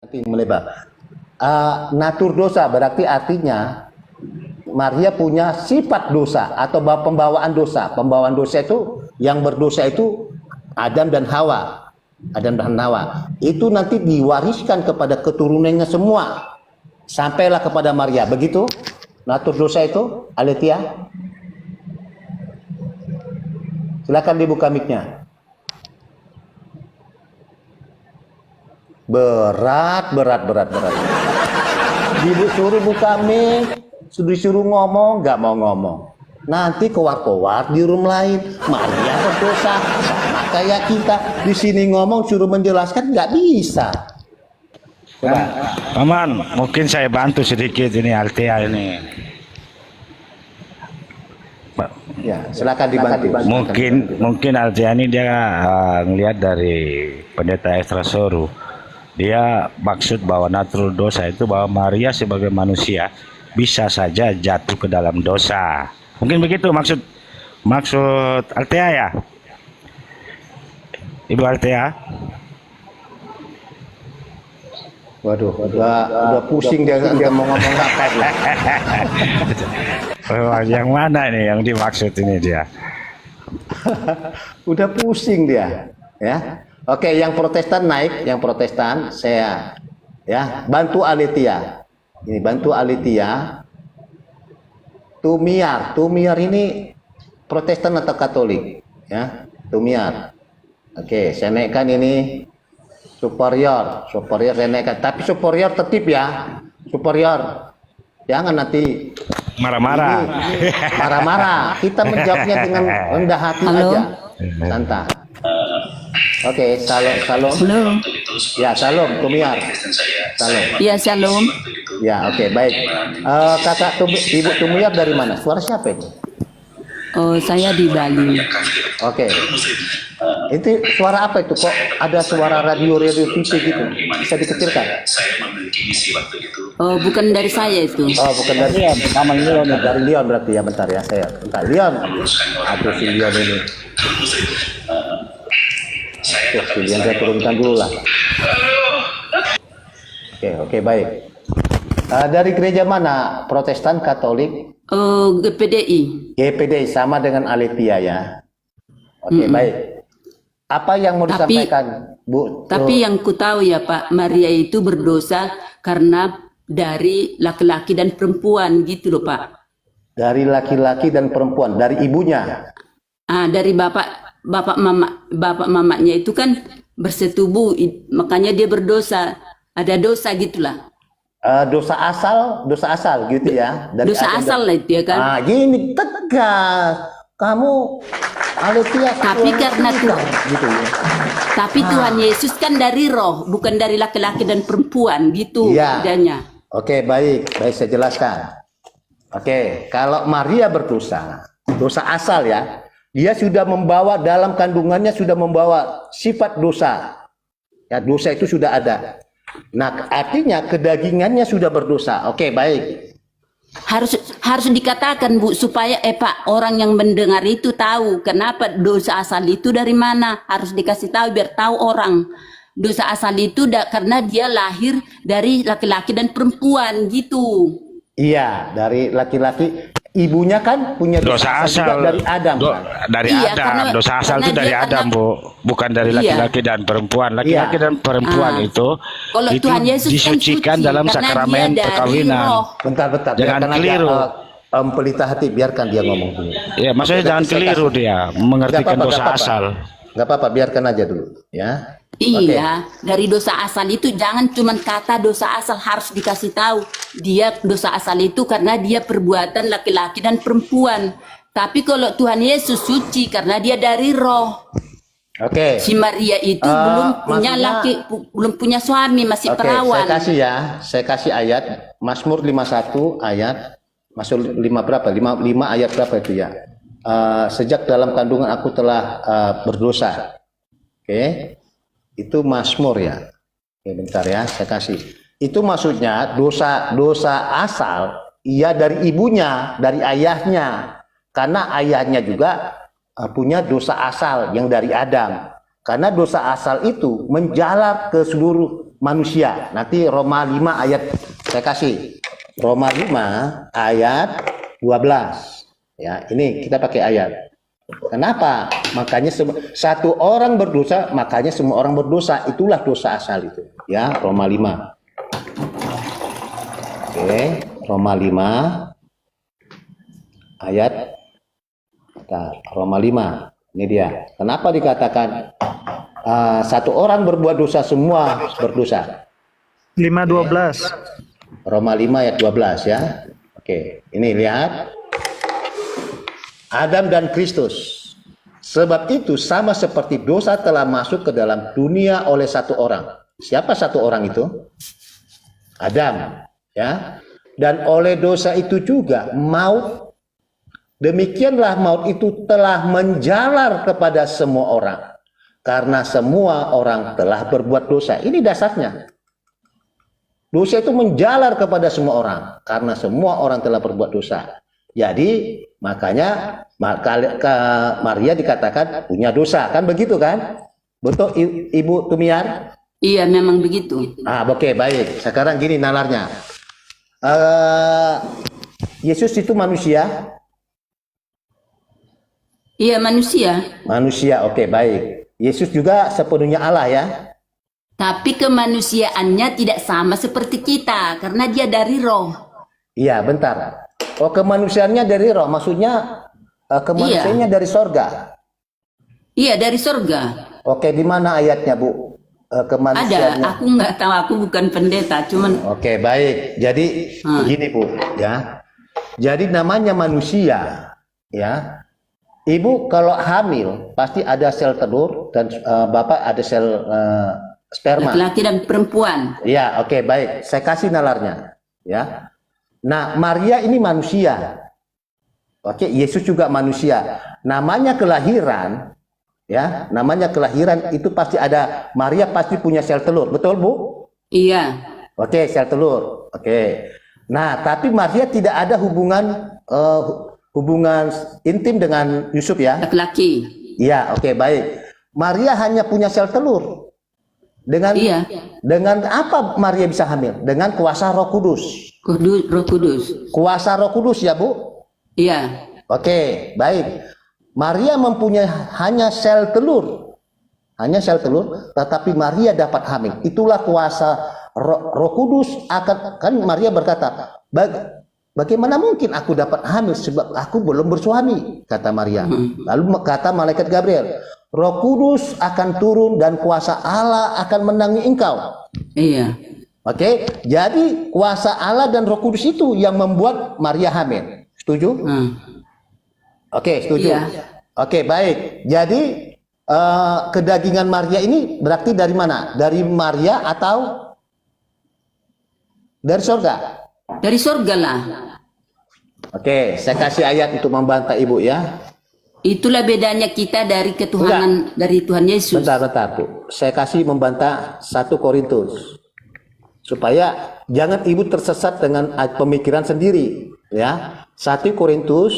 Nanti melebar. Natur dosa berarti artinya Maria punya sifat dosa atau pembawaan dosa. Pembawaan dosa itu yang berdosa itu Adam dan Hawa. Adam dan Hawa. Itu nanti diwariskan kepada keturunannya semua. Sampailah kepada Maria. Begitu? Natur dosa itu, Aletia. Silakan dibuka mic-nya. Berat. Disuruh buka mic, disuruh ngomong, nggak mau ngomong. Nanti keluar-keluar di room lain, Maria berdosa sama kayak kita. Di sini ngomong suruh menjelaskan nggak bisa. Coba. Paman, mungkin saya bantu sedikit ini Altea ini. Ya, silakan dibantu. Mungkin Altea ini dia ngelihat dari pendeta Extrasoru. Dia maksud bahwa natur dosa itu bahwa Maria sebagai manusia bisa saja jatuh ke dalam dosa. Mungkin begitu maksud Altea ya, Ibu Altea. Waduh, udah pusing dia mau ngomong apa dia. Yang mana ini yang dimaksud ini dia? Udah pusing dia, ya. Oke, yang Protestan naik, yang Protestan saya ya, bantu Aletia. Ini bantu Aletia. Tumiar ini Protestan atau Katolik, ya. Tumiar. Oke, saya naikkan ini superior saya naikkan, tapi superior tertib ya. Superior. Jangan nanti Marah-marah. Marah-marah. Kita menjawabnya dengan rendah hati aja. Santai. Oke, salam. Halo. Ya, salam, Tumiar. Salam. Ya, shalom. Ya, oke, baik. Kakak Ibu Tumiar dari mana? Suara siapa itu? Oh, saya di Bali. Oke. Itu suara apa itu? Kok ada suara radio TV gitu? Bisa dikecilkan? Oh, bukan dari saya itu. Oh, bukan dari Leon. Nama Leon, dari Leon berarti ya. Bentar ya, saya. Bentar, Leon. Aduh, si Leon ini. Si Leon saya turunkan dulu lah. Oke, baik. Dari gereja mana? Protestan, Katolik? Oh, GPDI. GPDI sama dengan Aletia ya. Oke, baik. Apa yang mau disampaikan, Bu? Tapi yang ku tahu ya Pak, Maria itu berdosa karena dari laki-laki dan perempuan gitu loh Pak. Dari laki-laki dan perempuan, dari ibunya. Dari bapak mamanya itu kan bersetubuh, makanya dia berdosa. Ada dosa gitulah. Dosa asal gitu ya. Dari dosa asal lah itu ya kan. Gini tegas. Kamu Aletia, tapi karena Tuhan gitu ya. Tapi Tuhan Yesus kan dari roh, bukan dari laki-laki dan perempuan gitu bedanya. Oke, baik saya jelaskan. Oke, kalau Maria berdosa, dosa asal ya, dia sudah membawa dalam kandungannya sudah membawa sifat dosa. Ya, dosa itu sudah ada. Nah, artinya kedagingannya sudah berdosa. Oke, baik. Harus dikatakan Bu supaya Pak orang yang mendengar itu tahu kenapa dosa asal itu dari mana, harus dikasih tahu biar tahu orang dosa asal itu karena dia lahir dari laki-laki dan perempuan gitu. Iya, dari laki-laki. Ibunya kan punya dosa asal dari Adam. Dari Adam. Dosa asal itu dari Adam, Bu. Bukan dari laki-laki dan perempuan. Laki-laki dan perempuan itu Tuhan Yesus disucikan dalam sakramen perkawinan. Bentar. Jangan keliru. Pelita hati, biarkan dia ngomong dulu. Ya, maksudnya jangan keliru dia mengertikan dosa asal. Gak apa-apa, biarkan aja dulu, ya. Iya, dari dosa asal itu jangan cuma kata dosa asal, harus dikasih tahu. Dia dosa asal itu karena dia perbuatan laki-laki dan perempuan. Tapi kalau Tuhan Yesus suci karena dia dari roh. Oke. Si Maria itu belum punya suami, masih perawan. Saya kasih ayat Mazmur 51 ayat Mazmur 5 berapa? 5 ayat berapa itu ya? Sejak dalam kandungan aku telah berdosa. Oke. Itu Mazmur ya. Oke, bentar ya, saya kasih. Itu maksudnya dosa asal ia dari ibunya, dari ayahnya. Karena ayahnya juga punya dosa asal yang dari Adam. Karena dosa asal itu menjalar ke seluruh manusia. Nanti Roma 5 ayat saya kasih. Roma 5 ayat 12. Ya, ini kita pakai ayat. Kenapa? Makanya satu orang berdosa, makanya semua orang berdosa. Itulah dosa asal itu. Ya, Roma 5. Oke, Roma 5 ayat Roma 5. Ini dia. Kenapa dikatakan satu orang berbuat dosa, semua berdosa? 5:12. Roma 5 ayat 12 ya. Oke, ini lihat. Adam dan Kristus. Sebab itu sama seperti dosa telah masuk ke dalam dunia oleh satu orang. Siapa satu orang itu? Adam, ya. Dan oleh dosa itu juga maut. Demikianlah maut itu telah menjalar kepada semua orang. Karena semua orang telah berbuat dosa. Ini dasarnya. Dosa itu menjalar kepada semua orang karena semua orang telah berbuat dosa. Jadi makanya Maria dikatakan punya dosa, kan begitu kan? Betul Ibu Tumiar? Iya, memang begitu. Oke, baik. Sekarang gini nalarnya. Yesus itu manusia? Iya, manusia. Manusia, oke, baik. Yesus juga sepenuhnya Allah ya? Tapi kemanusiaannya tidak sama seperti kita karena dia dari roh. Iya, bentar. Oh, kemanusiaannya dari roh, maksudnya kemanusiaannya dari sorga. Iya, dari surga. Oke, di mana ayatnya, Bu? Kemanusiaannya. Ada, aku nggak tahu, aku bukan pendeta, cuman Oke, baik. Jadi begini, Bu, ya. Jadi namanya manusia, ya. Ibu kalau hamil pasti ada sel telur dan Bapak ada sel sperma. laki-laki dan perempuan. Ya, oke, baik. Saya kasih nalarnya, ya. Nah, Maria ini manusia. Oke, Yesus juga manusia. Namanya kelahiran, ya. Namanya kelahiran itu pasti ada. Maria pasti punya sel telur, betul, Bu? Iya. Oke, sel telur. Oke. Nah, tapi Maria tidak ada hubungan intim dengan Yusuf ya? Laki-laki. Iya, oke, baik. Maria hanya punya sel telur. Dengan apa Maria bisa hamil? Dengan kuasa Roh Kudus. Roh Kudus. Kuasa Roh Kudus ya, Bu? Iya. Oke, baik. Maria mempunyai hanya sel telur. Hanya sel telur, tetapi Maria dapat hamil. Itulah kuasa Roh Kudus akan, kan Maria berkata, bagaimana mungkin aku dapat hamil sebab aku belum bersuami, kata Maria. Lalu kata malaikat Gabriel, Roh Kudus akan turun dan kuasa Allah akan menangis engkau. Iya. Oke, jadi kuasa Allah dan Roh Kudus itu yang membuat Maria hamil. Setuju? Oke, setuju. Iya. Oke, baik. Jadi kedagingan Maria ini berarti dari mana? Dari Maria atau dari surga? Dari surga lah. Oke, saya kasih ayat untuk membantah Ibu ya. Itulah bedanya kita dari ketuhanan dari Tuhan Yesus. Bentar, Bu. Saya kasih membantah 1 Korintus. Supaya jangan Ibu tersesat dengan pemikiran sendiri, ya. 1 Korintus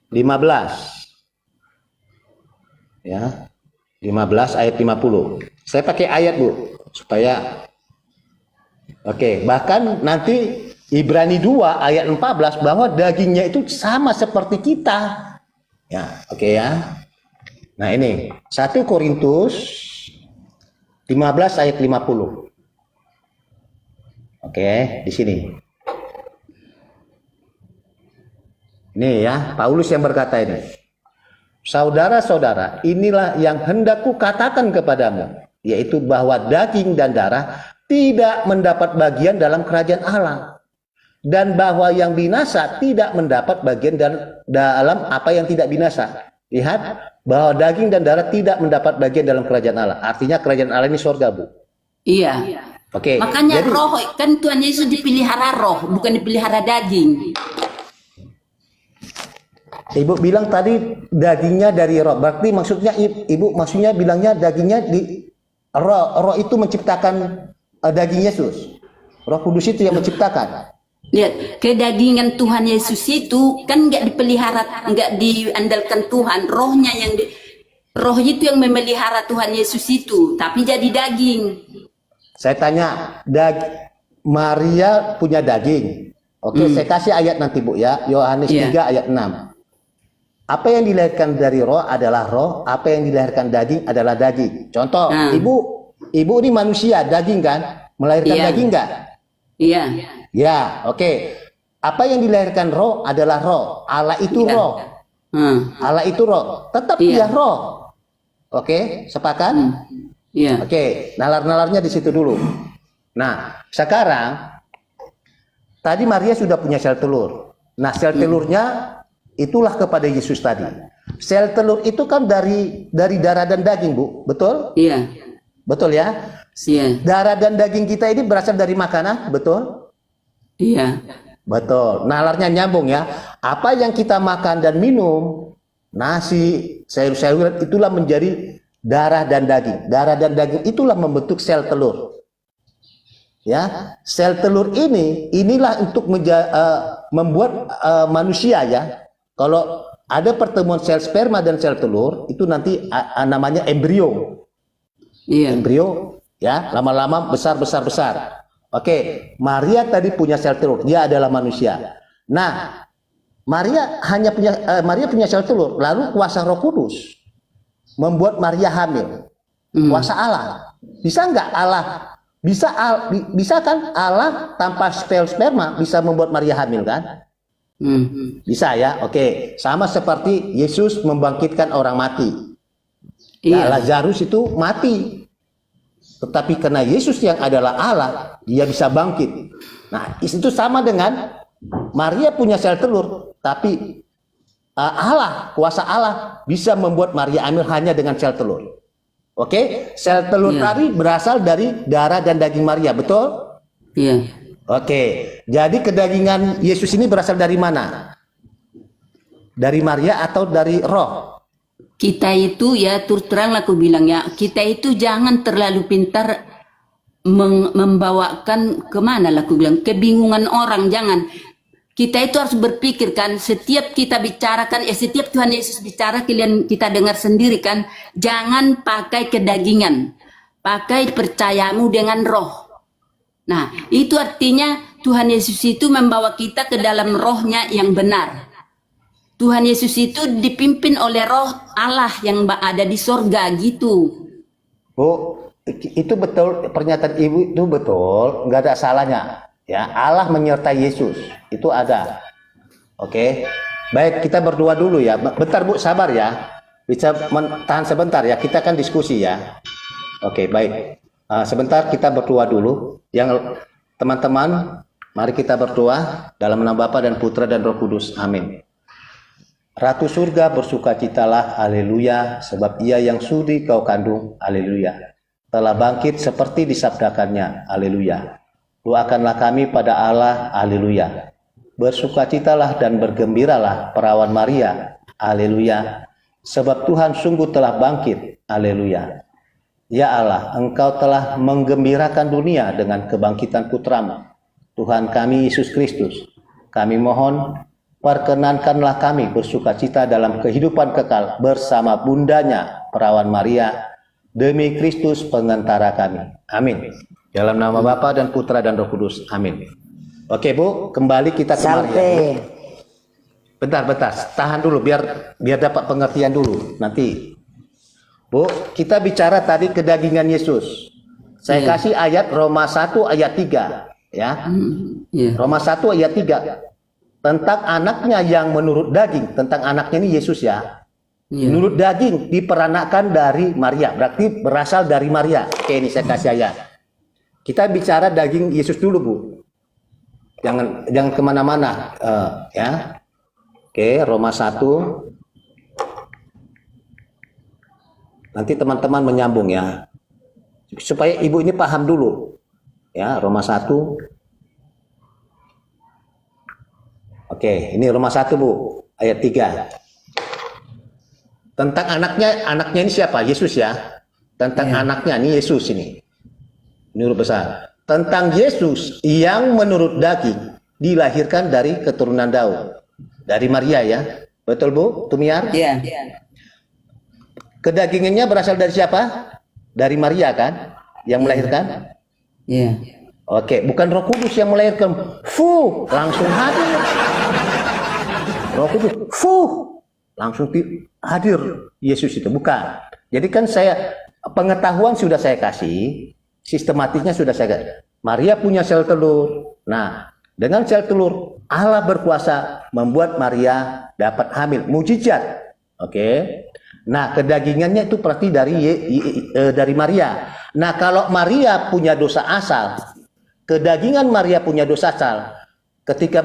15. Ya. 15 ayat 50. Saya pakai ayat, Bu, supaya oke, bahkan nanti Ibrani 2 ayat 14 bahwa dagingnya itu sama seperti kita. Ya, oke ya. Nah, ini 1 Korintus 15 ayat 50. Oke, di sini. Ini ya, Paulus yang berkata ini. Saudara-saudara, inilah yang hendak kukatakan kepadamu, yaitu bahwa daging dan darah tidak mendapat bagian dalam kerajaan Allah, dan bahwa yang binasa tidak mendapat bagian dalam apa yang tidak binasa. Lihat bahwa daging dan darah tidak mendapat bagian dalam kerajaan Allah. Artinya kerajaan Allah ini surga, Bu. Iya. Oke. Makanya jadi, roh kan Tuhan Yesus dipelihara roh, bukan dipelihara daging. Ibu bilang tadi dagingnya dari roh. Berarti maksudnya Ibu maksudnya bilangnya dagingnya di roh itu menciptakan daging Yesus. Roh Kudus itu yang menciptakan. Lihat, kedagingan Tuhan Yesus itu kan nggak dipelihara, nggak diandalkan Tuhan, rohnya roh itu yang memelihara Tuhan Yesus itu, tapi jadi daging. Saya tanya, Maria punya daging. Oke, saya kasih ayat nanti Bu ya. Yohanes 3 ayat 6. Apa yang dilahirkan dari roh adalah roh, apa yang dilahirkan daging adalah daging. Contoh, ibu ini manusia, daging kan? Melahirkan daging enggak? Iya. Ya, oke. Apa yang dilahirkan roh adalah roh. Allah itu roh. Allah itu roh. Tetap dia roh. Oke, sepakat? Iya. Oke, nalar-nalarnya di situ dulu. Nah, sekarang tadi Maria sudah punya sel telur. Nah, sel telurnya itulah kepada Yesus tadi. Sel telur itu kan dari darah dan daging, Bu. Betul? Iya. Betul ya? Iya. Darah dan daging kita ini berasal dari makanan, betul? Iya. Betul. Nalarnya nyambung ya. Apa yang kita makan dan minum, nasi, sayur-sayuran itulah menjadi darah dan daging. Darah dan daging itulah membentuk sel telur. Ya, sel telur inilah untuk membuat manusia ya. Kalau ada pertemuan sel sperma dan sel telur, itu nanti namanya embrio. Iya. Embrio ya, lama-lama besar. Oke, Maria tadi punya sel telur, dia adalah manusia. Nah, Maria punya sel telur, lalu kuasa Roh Kudus membuat Maria hamil. Kuasa Allah. Bisa nggak Allah? Bisa kan Allah tanpa sperma bisa membuat Maria hamil kan? Bisa ya. Oke, sama seperti Yesus membangkitkan orang mati. Nah, Lazarus itu mati. Tetapi karena Yesus yang adalah Allah, dia bisa bangkit. Nah, itu sama dengan Maria punya sel telur, tapi Allah, kuasa Allah bisa membuat Maria hamil hanya dengan sel telur. Oke, sel telur tadi berasal dari darah dan daging Maria, betul? Iya. Oke, jadi kedagingan Yesus ini berasal dari mana? Dari Maria atau dari roh? Kita itu ya terus terang aku bilang ya, kita itu jangan terlalu pintar membawakan kemana lah aku bilang, kebingungan orang, jangan. Kita itu harus berpikir kan, setiap kita bicarakan, setiap Tuhan Yesus bicara, kita dengar sendiri kan, jangan pakai kedagingan, pakai percayamu dengan roh. Nah, itu artinya Tuhan Yesus itu membawa kita ke dalam rohnya yang benar. Tuhan Yesus itu dipimpin oleh roh Allah yang ada di sorga gitu. Bu, itu betul, pernyataan Ibu itu betul, nggak ada salahnya. Ya, Allah menyertai Yesus, itu ada. Oke, baik, kita berdua dulu ya. Bentar Bu, sabar ya. Bisa tahan sebentar ya, kita kan diskusi ya. Oke, baik. Sebentar kita berdua dulu. Yang teman-teman, mari kita berdoa dalam nama Bapa dan Putra dan Roh Kudus. Amin. Ratu surga bersukacitalah, haleluya, sebab ia yang sudi kau kandung, haleluya, telah bangkit seperti disabdakannya, haleluya. Doakanlah kami pada Allah, haleluya. Bersukacitalah dan bergembiralah perawan Maria, haleluya, sebab Tuhan sungguh telah bangkit, haleluya. Ya Allah, Engkau telah menggembirakan dunia dengan kebangkitan putramu, Tuhan kami Yesus Kristus. Kami mohon, perkenankanlah kami bersukacita dalam kehidupan kekal bersama bundanya perawan Maria, demi Kristus pengantara kami. Amin. Dalam nama Bapa dan Putra dan Roh Kudus. Amin. Oke Bu, kembali kita ke Maria. Bentar, tahan dulu biar dapat pengertian dulu. Nanti Bu, kita bicara tadi kedagingan Yesus. Saya kasih ayat Roma 1 ayat 3 ya. Roma 1 ayat 3. Tentang anaknya yang menurut daging, tentang anaknya ini Yesus ya. Menurut daging diperanakkan dari Maria, berarti berasal dari Maria. Oke, ini saya kasih ayat. Kita bicara daging Yesus dulu Bu. Jangan kemana-mana ya. Oke, Roma 1. Nanti teman-teman menyambung ya. Supaya Ibu ini paham dulu. Ya, Roma 1. Oke, ini Roma 1 Bu, ayat 3. Tentang anaknya ini siapa? Yesus ya. Tentang anaknya ini Yesus ini. Ini huruf besar. Tentang Yesus yang menurut daging dilahirkan dari keturunan Daud. Dari Maria ya. Betul Bu, Tumiar? Iya. Kedagingannya berasal dari siapa? Dari Maria kan? Yang melahirkan? Iya. Oke, bukan Roh Kudus yang melahirkan. Langsung hadir. Roh Kudus, langsung hadir Yesus itu. Bukan. Jadi kan pengetahuan sudah saya kasih, sistematiknya sudah saya kasih. Maria punya sel telur. Nah, dengan sel telur, Allah berkuasa membuat Maria dapat hamil. Mujizat. Oke. Nah, kedagingannya itu berarti dari Maria. Nah, kalau Maria punya dosa asal, kedagingan Maria punya dosa asal. Ketika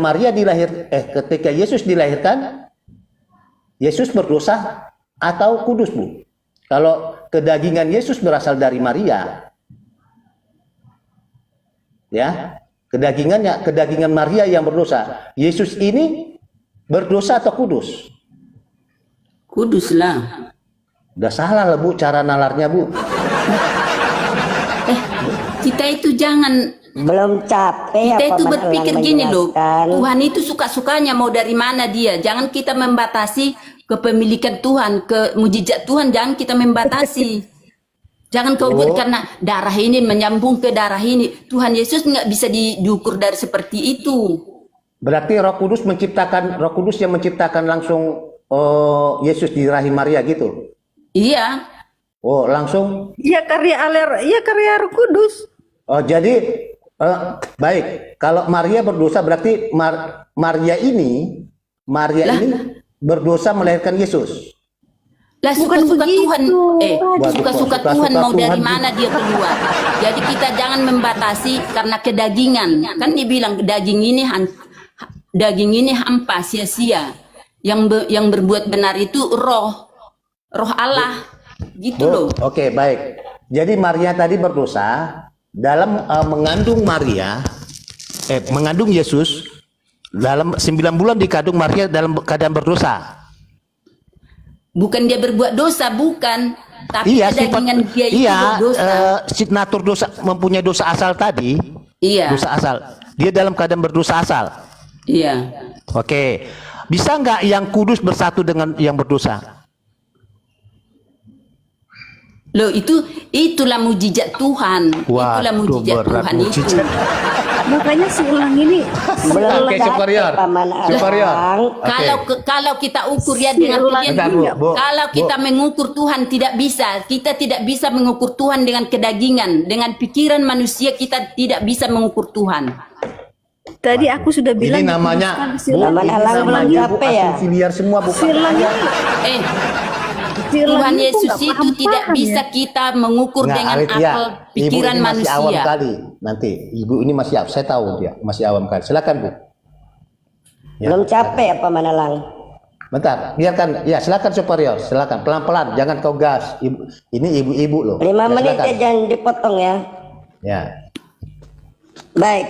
Yesus dilahirkan, Yesus berdosa atau kudus, Bu? Kalau kedagingan Yesus berasal dari Maria, ya, kedagingan Maria yang berdosa. Yesus ini berdosa atau kudus? Kudus lah. Udah salah lah, Bu, cara nalarnya, Bu. Kita itu jangan, Belum capek kita apa itu Mas berpikir Elang gini loh, menjelaskan? Tuhan itu suka-sukanya mau dari mana dia. Jangan kita membatasi kepemilikan Tuhan, ke mujizat Tuhan, jangan kita membatasi. Jangan kau buat karena darah ini menyambung ke darah ini. Tuhan Yesus nggak bisa diukur dari seperti itu. Berarti Roh Kudus yang menciptakan langsung Yesus di rahim Maria gitu. Iya. Oh, langsung. Iya karya Roh Kudus. Oh, jadi baik. Kalau Maria berdosa berarti Maria ini berdosa melahirkan Yesus. Lah Bukan suka-suka begitu. Tuhan, suka-suka Suka-suka Tuhan mau dari Tuhan. mana dia keluar. Jadi kita jangan membatasi karena kedagingan. Kan dibilang daging ini hampa sia-sia. Yang berbuat benar itu roh Allah. Gitu loh. Oke, baik. Jadi Maria tadi berdosa dalam mengandung Yesus dalam 9 bulan dikandung Maria dalam keadaan berdosa. Bukan dia berbuat dosa, bukan. Tapi kedagingan dia itu berdosa. Natur dosa mempunyai dosa asal tadi. Iya. Dosa asal. Dia dalam keadaan berdosa asal. Iya. Oke. Bisa nggak yang kudus bersatu dengan yang berdosa? Loh itulah mujizat Tuhan. Itulah mujizat Tuhan itu. Makanya si Elang ini Belum Oke, capek, superior. Paman Superior. Elang. Kalau kita ukur ya Si dengan Elang Bentar, Bu. kalau kita mengukur Tuhan tidak bisa. Kita tidak bisa mengukur Tuhan dengan kedagingan, dengan pikiran manusia kita tidak bisa mengukur Tuhan. tadi aku sudah bilang Ini namanya dikuduskan si Bu, Elang. Paman ini Elang belum namanya Bu, capek ya? asing filiar semua Bu. Si Elang ini, Eh, si Elang Tuhan itu Yesus nggak itu paham-paham tidak ya. bisa kita mengukur Nggak, dengan Alit, ya. akal Ibu pikiran ini masih awam manusia. kali. Nanti Ibu ini masih saya tahu dia masih awam kali. Silakan Bu. Ya. Belum capek ya Paman Elang? Bentar, biarkan. Ya, silakan superior. Silakan pelan-pelan, jangan kau gas. Ini ibu-ibu loh. 5 Ya, menit silakan. ya, jangan dipotong ya. Ya. Baik.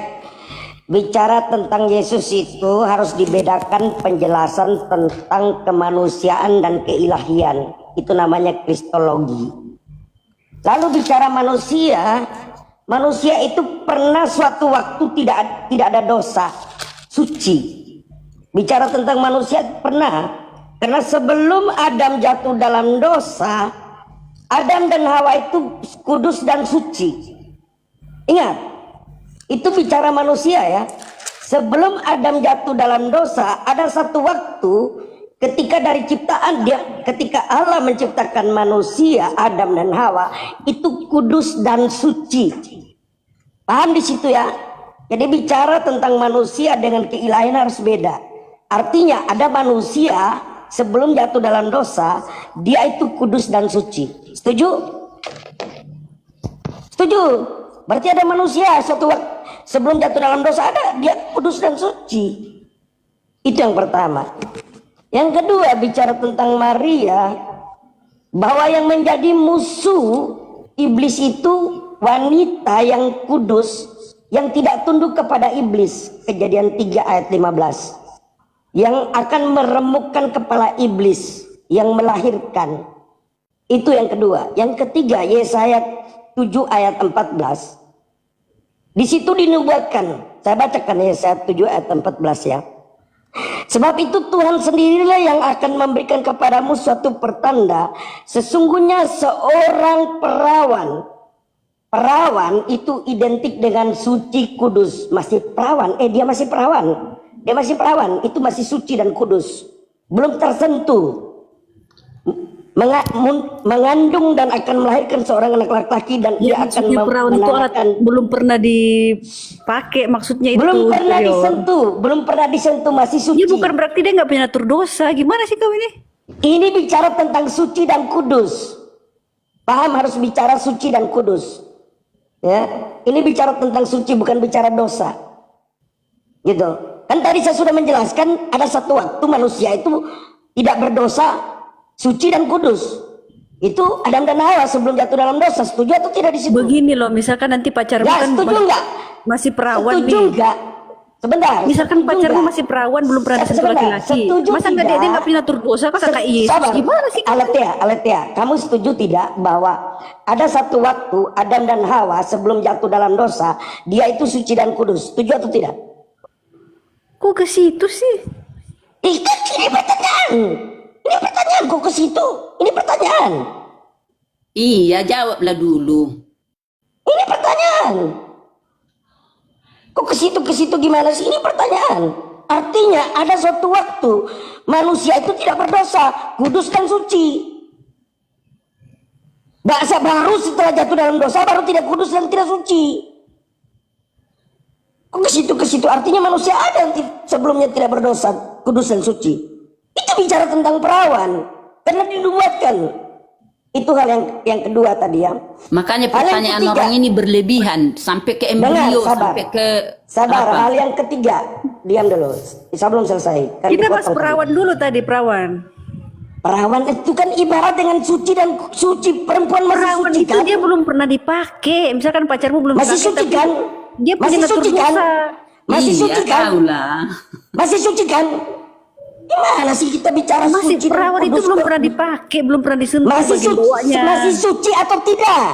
Bicara tentang Yesus itu harus dibedakan penjelasan tentang kemanusiaan dan keilahian. Itu namanya kristologi. Lalu bicara manusia, manusia itu pernah suatu waktu tidak ada dosa, suci. Bicara tentang manusia pernah, karena sebelum Adam jatuh dalam dosa, Adam dan Hawa itu kudus dan suci. Ingat, itu bicara manusia ya. Sebelum Adam jatuh dalam dosa, ada satu waktu ketika dari ciptaan ketika Allah menciptakan manusia, Adam dan Hawa, itu kudus dan suci. Paham di situ ya? Jadi bicara tentang manusia dengan keilahian harus beda. Artinya ada manusia sebelum jatuh dalam dosa, dia itu kudus dan suci. Setuju? Setuju? Berarti ada manusia suatu waktu sebelum jatuh dalam dosa ada dia kudus dan suci. Itu yang pertama. Yang kedua bicara tentang Maria, bahwa yang menjadi musuh iblis itu wanita yang kudus yang tidak tunduk kepada iblis. Kejadian 3 ayat 15. Yang akan meremukkan kepala iblis yang melahirkan. Itu yang kedua. Yang ketiga Yesaya 7 ayat 14. Di situ dinubuatkan. Saya bacakan Yesaya 7 ayat 14 ya. Sebab itu Tuhan sendirilah yang akan memberikan kepadamu suatu pertanda. Sesungguhnya seorang perawan perawan itu identik dengan suci kudus. Masih perawan, dia masih perawan. Dia masih perawan, itu masih suci dan kudus. Belum tersentuh. Mengandung dan akan melahirkan seorang anak laki-laki dan dia akan Maksudnya perawan itu alat belum pernah dipakai, maksudnya itu. belum pernah Rio. disentuh, belum pernah disentuh, masih suci. Ya bukan berarti dia nggak punya atur dosa. Gimana sih kau ini? Ini bicara tentang suci dan kudus. Paham, harus bicara suci dan kudus. Ya, ini bicara tentang suci, bukan bicara dosa. Gitu. Kan tadi saya sudah menjelaskan ada satu waktu manusia itu tidak berdosa, suci dan kudus. Itu Adam dan Hawa sebelum jatuh dalam dosa. Setuju atau tidak di situ? Begini loh, misalkan nanti pacarmu Ya, kan setuju enggak? masih perawan Setuju nih. enggak? Sebentar. Misalkan setuju pacarmu enggak? masih perawan, belum pernah disentuh Sebentar, laki-laki. setuju Masa nggak dia tidak? nggak punya atur dosa kan kakak Yesus? Sabar. Gimana sih? Aletea, kamu setuju tidak bahwa ada satu waktu Adam dan Hawa sebelum jatuh dalam dosa, dia itu suci dan kudus. Setuju atau tidak? Kok ke situ sih? Ini pertanyaan. Ini pertanyaan, kok ke situ? Ini pertanyaan. Iya, jawablah dulu. Ini pertanyaan. Kok ke situ gimana sih? Ini pertanyaan. Artinya ada suatu waktu manusia itu tidak berdosa, kudus dan suci. Bahasa baru setelah jatuh dalam dosa baru tidak kudus dan tidak suci. Kok ke situ artinya manusia ada yang sebelumnya tidak berdosa, kudus dan suci. Itu bicara tentang perawan karena dinubuatkan. Itu hal yang kedua tadi ya. Makanya Hal yang pertanyaan ketiga. orang ini berlebihan sampai ke embrio, sabar. sampai ke Sabar, apa? hal yang ketiga. Diam dulu, saya belum selesai. Kan Kita bahas dipotong perawan tadi. dulu tadi, perawan. Perawan itu kan ibarat dengan suci dan suci. Perempuan masih Perawan suci itu kan? dia belum pernah dipakai. Misalkan pacarmu belum Masih dipakai, suci tapi kan? dia punya Masih atur suci kan? dosa. Masih Iya, suci kan? tahulah. Masih suci kan? Gimana sih kita bicara Masih suci dan perawan itu kudus? belum pernah dipakai, belum pernah disentuh Masih bagian suci, bawahnya. masih suci atau tidak?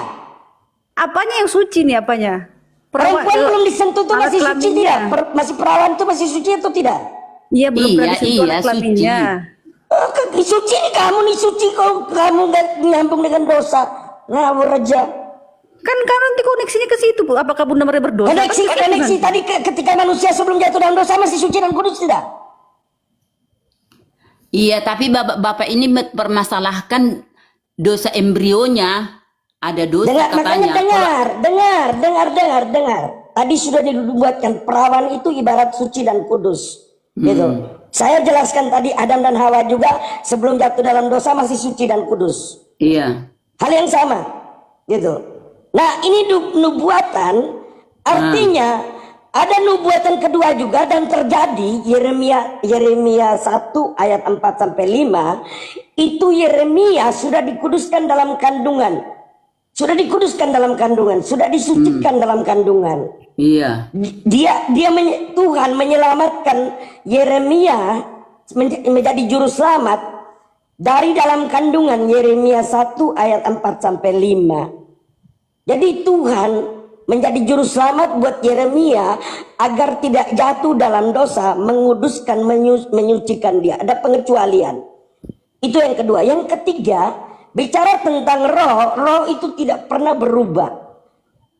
Apanya yang suci nih, apanya? Perempuan belum disentuh tuh alat masih suci kelaminnya. tidak? Masih perawan tuh masih suci atau tidak? Iya, belum pernah Iya, disentuh iya, alat kelaminnya. Oh, suci nih kamu nih suci, kamu nggak nyambung dengan dosa, ngawur aja. Kan nanti koneksinya ke situ, Bu. Apakah Bunda Maria berdosa? Koneksi Kan ke situ tadi ketika manusia sebelum jatuh dalam dosa masih suci dan kudus tidak? Iya, tapi bapak ini permasalahkan dosa embrionya. Ada dosa Makanya katanya. dengar. Tadi sudah dibuatkan perawan itu ibarat suci dan kudus. Gitu. Saya jelaskan tadi Adam dan Hawa juga sebelum jatuh dalam dosa masih suci dan kudus. Iya. Hal yang sama. Gitu. Nah, ini nubuatan artinya ada nubuatan kedua juga dan terjadi Yeremia 1 ayat 4 sampai 5 itu Yeremia sudah dikuduskan dalam kandungan. Sudah dikuduskan dalam kandungan, sudah disucikan dalam kandungan. Iya. Tuhan menyelamatkan Yeremia menjadi juru selamat dari dalam kandungan. Yeremia 1 ayat 4 sampai 5. Jadi Tuhan menjadi juru selamat buat Yeremia agar tidak jatuh dalam dosa, menguduskan, menyucikan dia. Ada pengecualian. Itu yang kedua. Yang ketiga, bicara tentang roh itu tidak pernah berubah.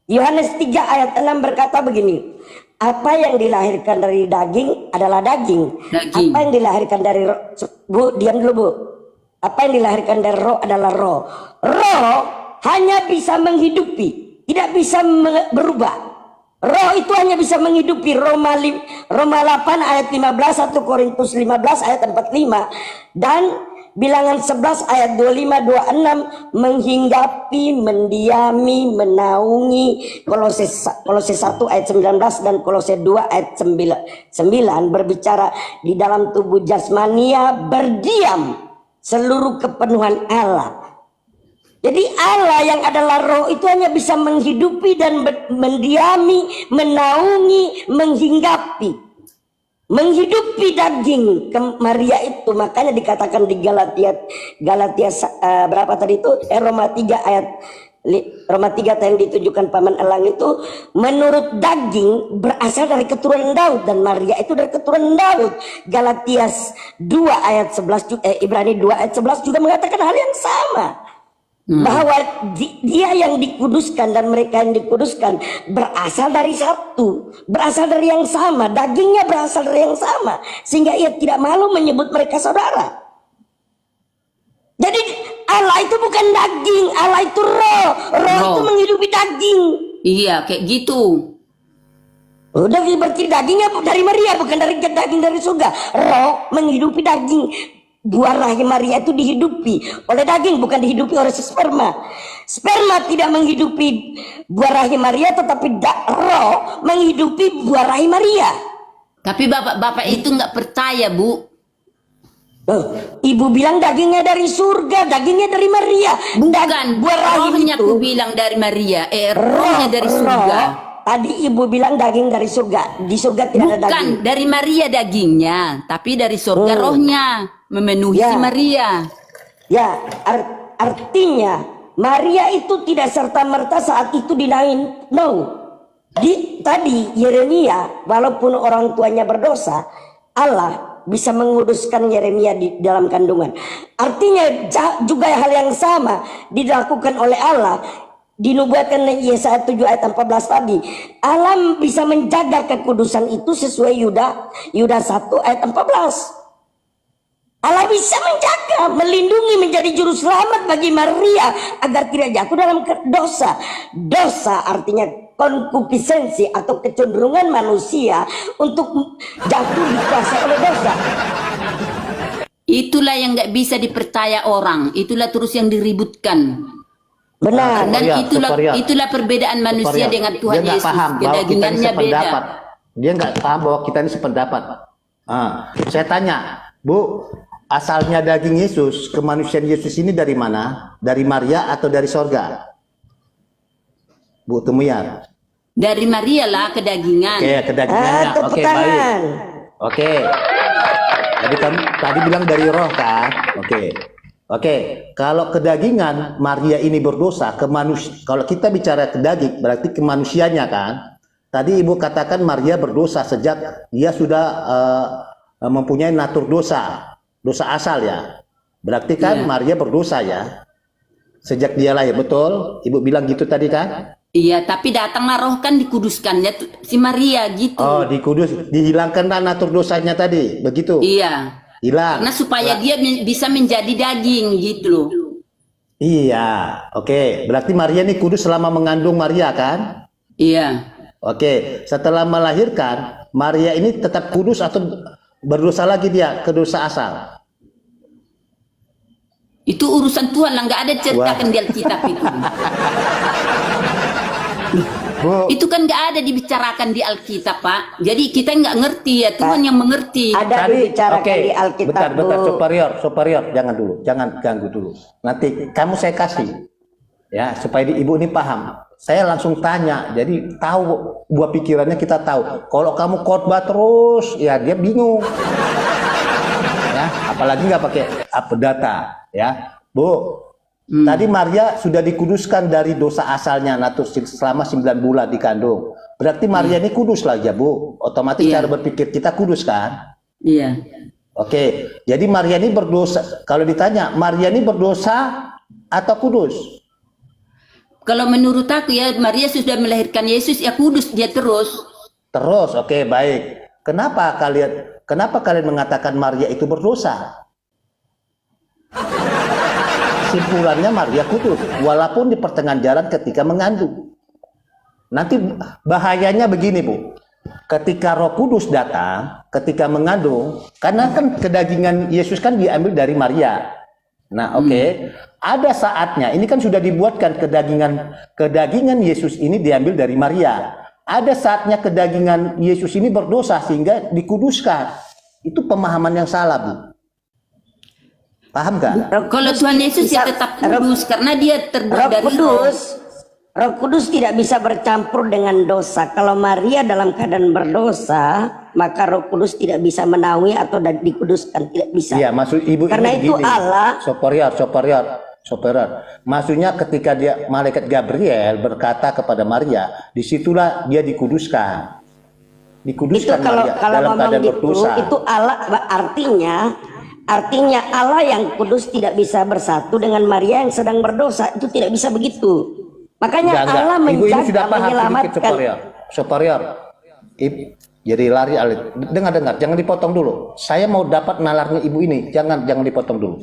Yohanes 3 ayat 6 berkata begini, apa yang dilahirkan dari daging adalah daging. Apa yang dilahirkan dari roh, Bu, diam dulu Bu. Apa yang dilahirkan dari roh adalah roh. Roh hanya bisa menghidupi, tidak bisa berubah. Roh itu hanya bisa menghidupi. Roma 8 ayat 15, 1 Korintus 15 ayat 45 dan Bilangan 11 ayat 25-26 menghinggapi, mendiami, menaungi. Kolose 1 ayat 19 dan Kolose 2 ayat 9 berbicara di dalam tubuh jasmania berdiam seluruh kepenuhan Allah. Jadi Allah yang adalah roh itu hanya bisa menghidupi dan mendiami, menaungi, menghinggapi. Menghidupi daging Maria itu, makanya dikatakan di Galatia berapa tadi itu Roma 3 ayat Roma 3 yang ditujukan paman elang itu menurut daging berasal dari keturunan Daud dan Maria itu dari keturunan Daud. Galatia 2 ayat 11 Ibrani 2 ayat 11 juga mengatakan hal yang sama. bahwa dia yang dikuduskan dan mereka yang dikuduskan berasal dari satu, berasal dari yang sama, dagingnya berasal dari yang sama, sehingga ia tidak malu menyebut mereka saudara. Jadi Allah itu bukan daging, Allah itu roh, roh itu menghidupi daging. Iya, kayak gitu. Udah berarti dagingnya dari Maria, bukan dari daging dari surga. Roh menghidupi daging. Buah rahim Maria itu dihidupi oleh daging, bukan dihidupi oleh sperma. Sperma tidak menghidupi buah rahim Maria, tetapi roh menghidupi buah rahim Maria. Tapi bapak-bapak itu nggak percaya, Bu. Oh, ibu bilang dagingnya dari surga, dagingnya dari Maria. Bukan, buah rahim rohnya itu. aku bilang dari Maria. Rohnya dari surga. Tadi ibu bilang daging dari surga. Di surga tidak ada Bukan daging. dari Maria dagingnya, tapi dari surga rohnya memenuhi si Maria. Ya, artinya Maria itu tidak serta-merta saat itu dinain. No. Tadi Yeremia, walaupun orang tuanya berdosa, Allah bisa menguduskan Yeremia di dalam kandungan. Artinya juga hal yang sama dilakukan oleh Allah. Dinubuatkan Yesaya 7 ayat 14 tadi. Allah bisa menjaga kekudusan itu sesuai Yuda 1 ayat 14. Allah bisa menjaga, melindungi, menjadi juru selamat bagi Maria agar tidak jatuh dalam dosa. Dosa artinya konkupisенsi atau kecenderungan manusia untuk jatuh dikuasai oleh dosa. Itulah yang nggak bisa dipercaya orang. Itulah terus yang diributkan. Benar. Dan itulah perbedaan manusia dengan Tuhan dia Yesus. paham bahwa kita ini Kedagingannya beda. sependapat. Dia nggak paham bahwa kita ini sependapat. Saya tanya, Bu, asalnya daging Yesus, kemanusiaan Yesus ini dari mana? Dari Maria atau dari sorga? Bu Tumuyar. Dari Maria lah kedagingan. Oke, kedagingannya. Tepuk Oke, tangan. baik. Oke. Jadi kamu tadi bilang dari roh kan? Oke, kalau kedagingan Maria ini berdosa, kalau kita bicara kedaging berarti kemanusiaannya kan? Tadi Ibu katakan Maria berdosa sejak dia sudah mempunyai natur dosa asal ya. Berarti kan Maria berdosa ya. Sejak dia lahir, betul? Ibu bilang gitu tadi kan? Iya, tapi datanglah roh kan dikuduskannya si Maria gitu. Oh, dihilangkanlah natur dosanya tadi, begitu? Iya. Hilang. Karena supaya dia bisa menjadi daging gitu loh. Iya, oke. Berarti Maria ini kudus selama mengandung Maria kan? Iya. Oke, setelah melahirkan, Maria ini tetap kudus atau berdosa lagi dia ke dosa asal? Itu urusan Tuhan lah, nggak ada ceritakan di Alkitab itu. Bu, Itu kan nggak ada dibicarakan di Alkitab, Pak. Jadi kita nggak ngerti ya, Tuhan yang mengerti. Ada dibicarakan di Alkitab. bentar, superior, jangan ganggu dulu. Nanti kamu saya kasih, ya supaya ibu ini paham. Saya langsung tanya, jadi tahu buah pikirannya kita tahu. Kalau kamu khotbah terus, ya dia bingung. Ya, apalagi nggak pakai data, ya, Bu. Tadi Maria sudah dikuduskan dari dosa asalnya selama 9 bulan dikandung. Berarti Maria ini kudus lah ya, Bu. Otomatis cara berpikir kita kudus kan? Iya. Oke. Jadi Maria ini berdosa. Kalau ditanya, Maria ini berdosa atau kudus? Kalau menurut aku ya, Maria sudah melahirkan Yesus, ya kudus dia terus. Terus, oke, baik. Kenapa kalian mengatakan Maria itu berdosa? Kesimpulannya Maria kudus, walaupun di pertengahan jalan ketika mengandung. Nanti bahayanya begini, Bu. Ketika Roh Kudus datang, ketika mengandung, karena kan kedagingan Yesus kan diambil dari Maria. Nah, oke. Ada saatnya, ini kan sudah dibuatkan kedagingan Yesus ini diambil dari Maria. Ada saatnya kedagingan Yesus ini berdosa sehingga dikuduskan. Itu pemahaman yang salah, Bu. Paham gak? Kalau Tuhan Yesus ya tetap kudus karena dia terbuat dari roh. Roh Kudus tidak bisa bercampur dengan dosa. Kalau Maria dalam keadaan berdosa, maka Roh Kudus tidak bisa menaungi atau dikuduskan, tidak bisa. Iya, maksud ibu karena ini itu begini. Allah superior. Maksudnya ketika malaikat Gabriel berkata kepada Maria, disitulah dia dikuduskan. Dikuduskan itu kalau Maria kalau dalam ngomong keadaan gitu, berdosa. itu Allah artinya Artinya Allah yang kudus tidak bisa bersatu dengan Maria yang sedang berdosa. Itu tidak bisa begitu. Makanya Enggak. Allah Ibu ini sudah menjaga, paham sedikit menyelamatkan. superior. Jadi lari alit. Dengar, jangan dipotong dulu. Saya mau dapat nalarnya ibu ini. Jangan dipotong dulu.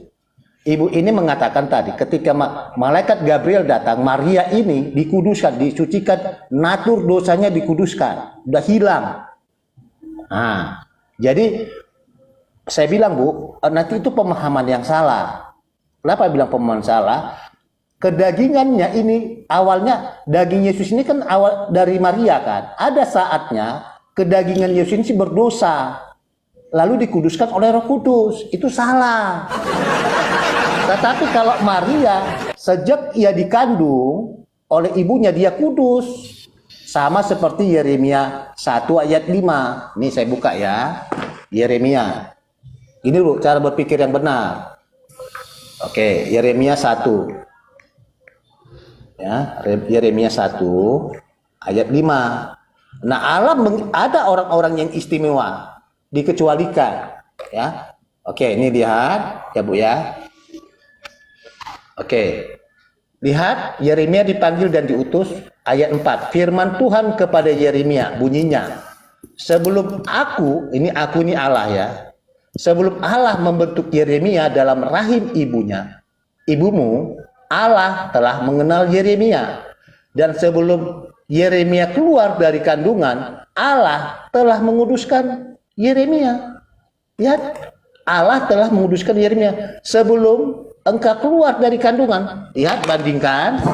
Ibu ini mengatakan tadi, ketika malaikat Gabriel datang, Maria ini dikuduskan, disucikan, natur dosanya dikuduskan, udah hilang. Nah, jadi saya bilang Bu, nanti itu pemahaman yang salah. Kenapa bilang pemahaman salah? Kedagingannya ini awalnya daging Yesus ini kan awal dari Maria kan. Ada saatnya kedagingan Yesus ini berdosa, lalu dikuduskan oleh Roh Kudus. Itu salah. Tetapi kalau Maria sejak ia dikandung oleh ibunya dia kudus. Sama seperti Yeremia 1 ayat 5. Ini saya buka ya. Yeremia. Ini loh cara berpikir yang benar. Oke, Yeremia 1. Ya, Yeremia 1 ayat 5. Nah, ada orang-orang yang istimewa, dikecualikan, ya. Oke, ini lihat ya Bu ya. Oke. Lihat, Yeremia dipanggil dan diutus, ayat 4. Firman Tuhan kepada Yeremia bunyinya, sebelum aku ini Allah ya. Sebelum Allah membentuk Yeremia dalam rahim ibumu, Allah telah mengenal Yeremia. Dan sebelum Yeremia keluar dari kandungan, Allah telah menguduskan Yeremia. Lihat, Allah telah menguduskan Yeremia sebelum engkau keluar dari kandungan. Lihat, bandingkan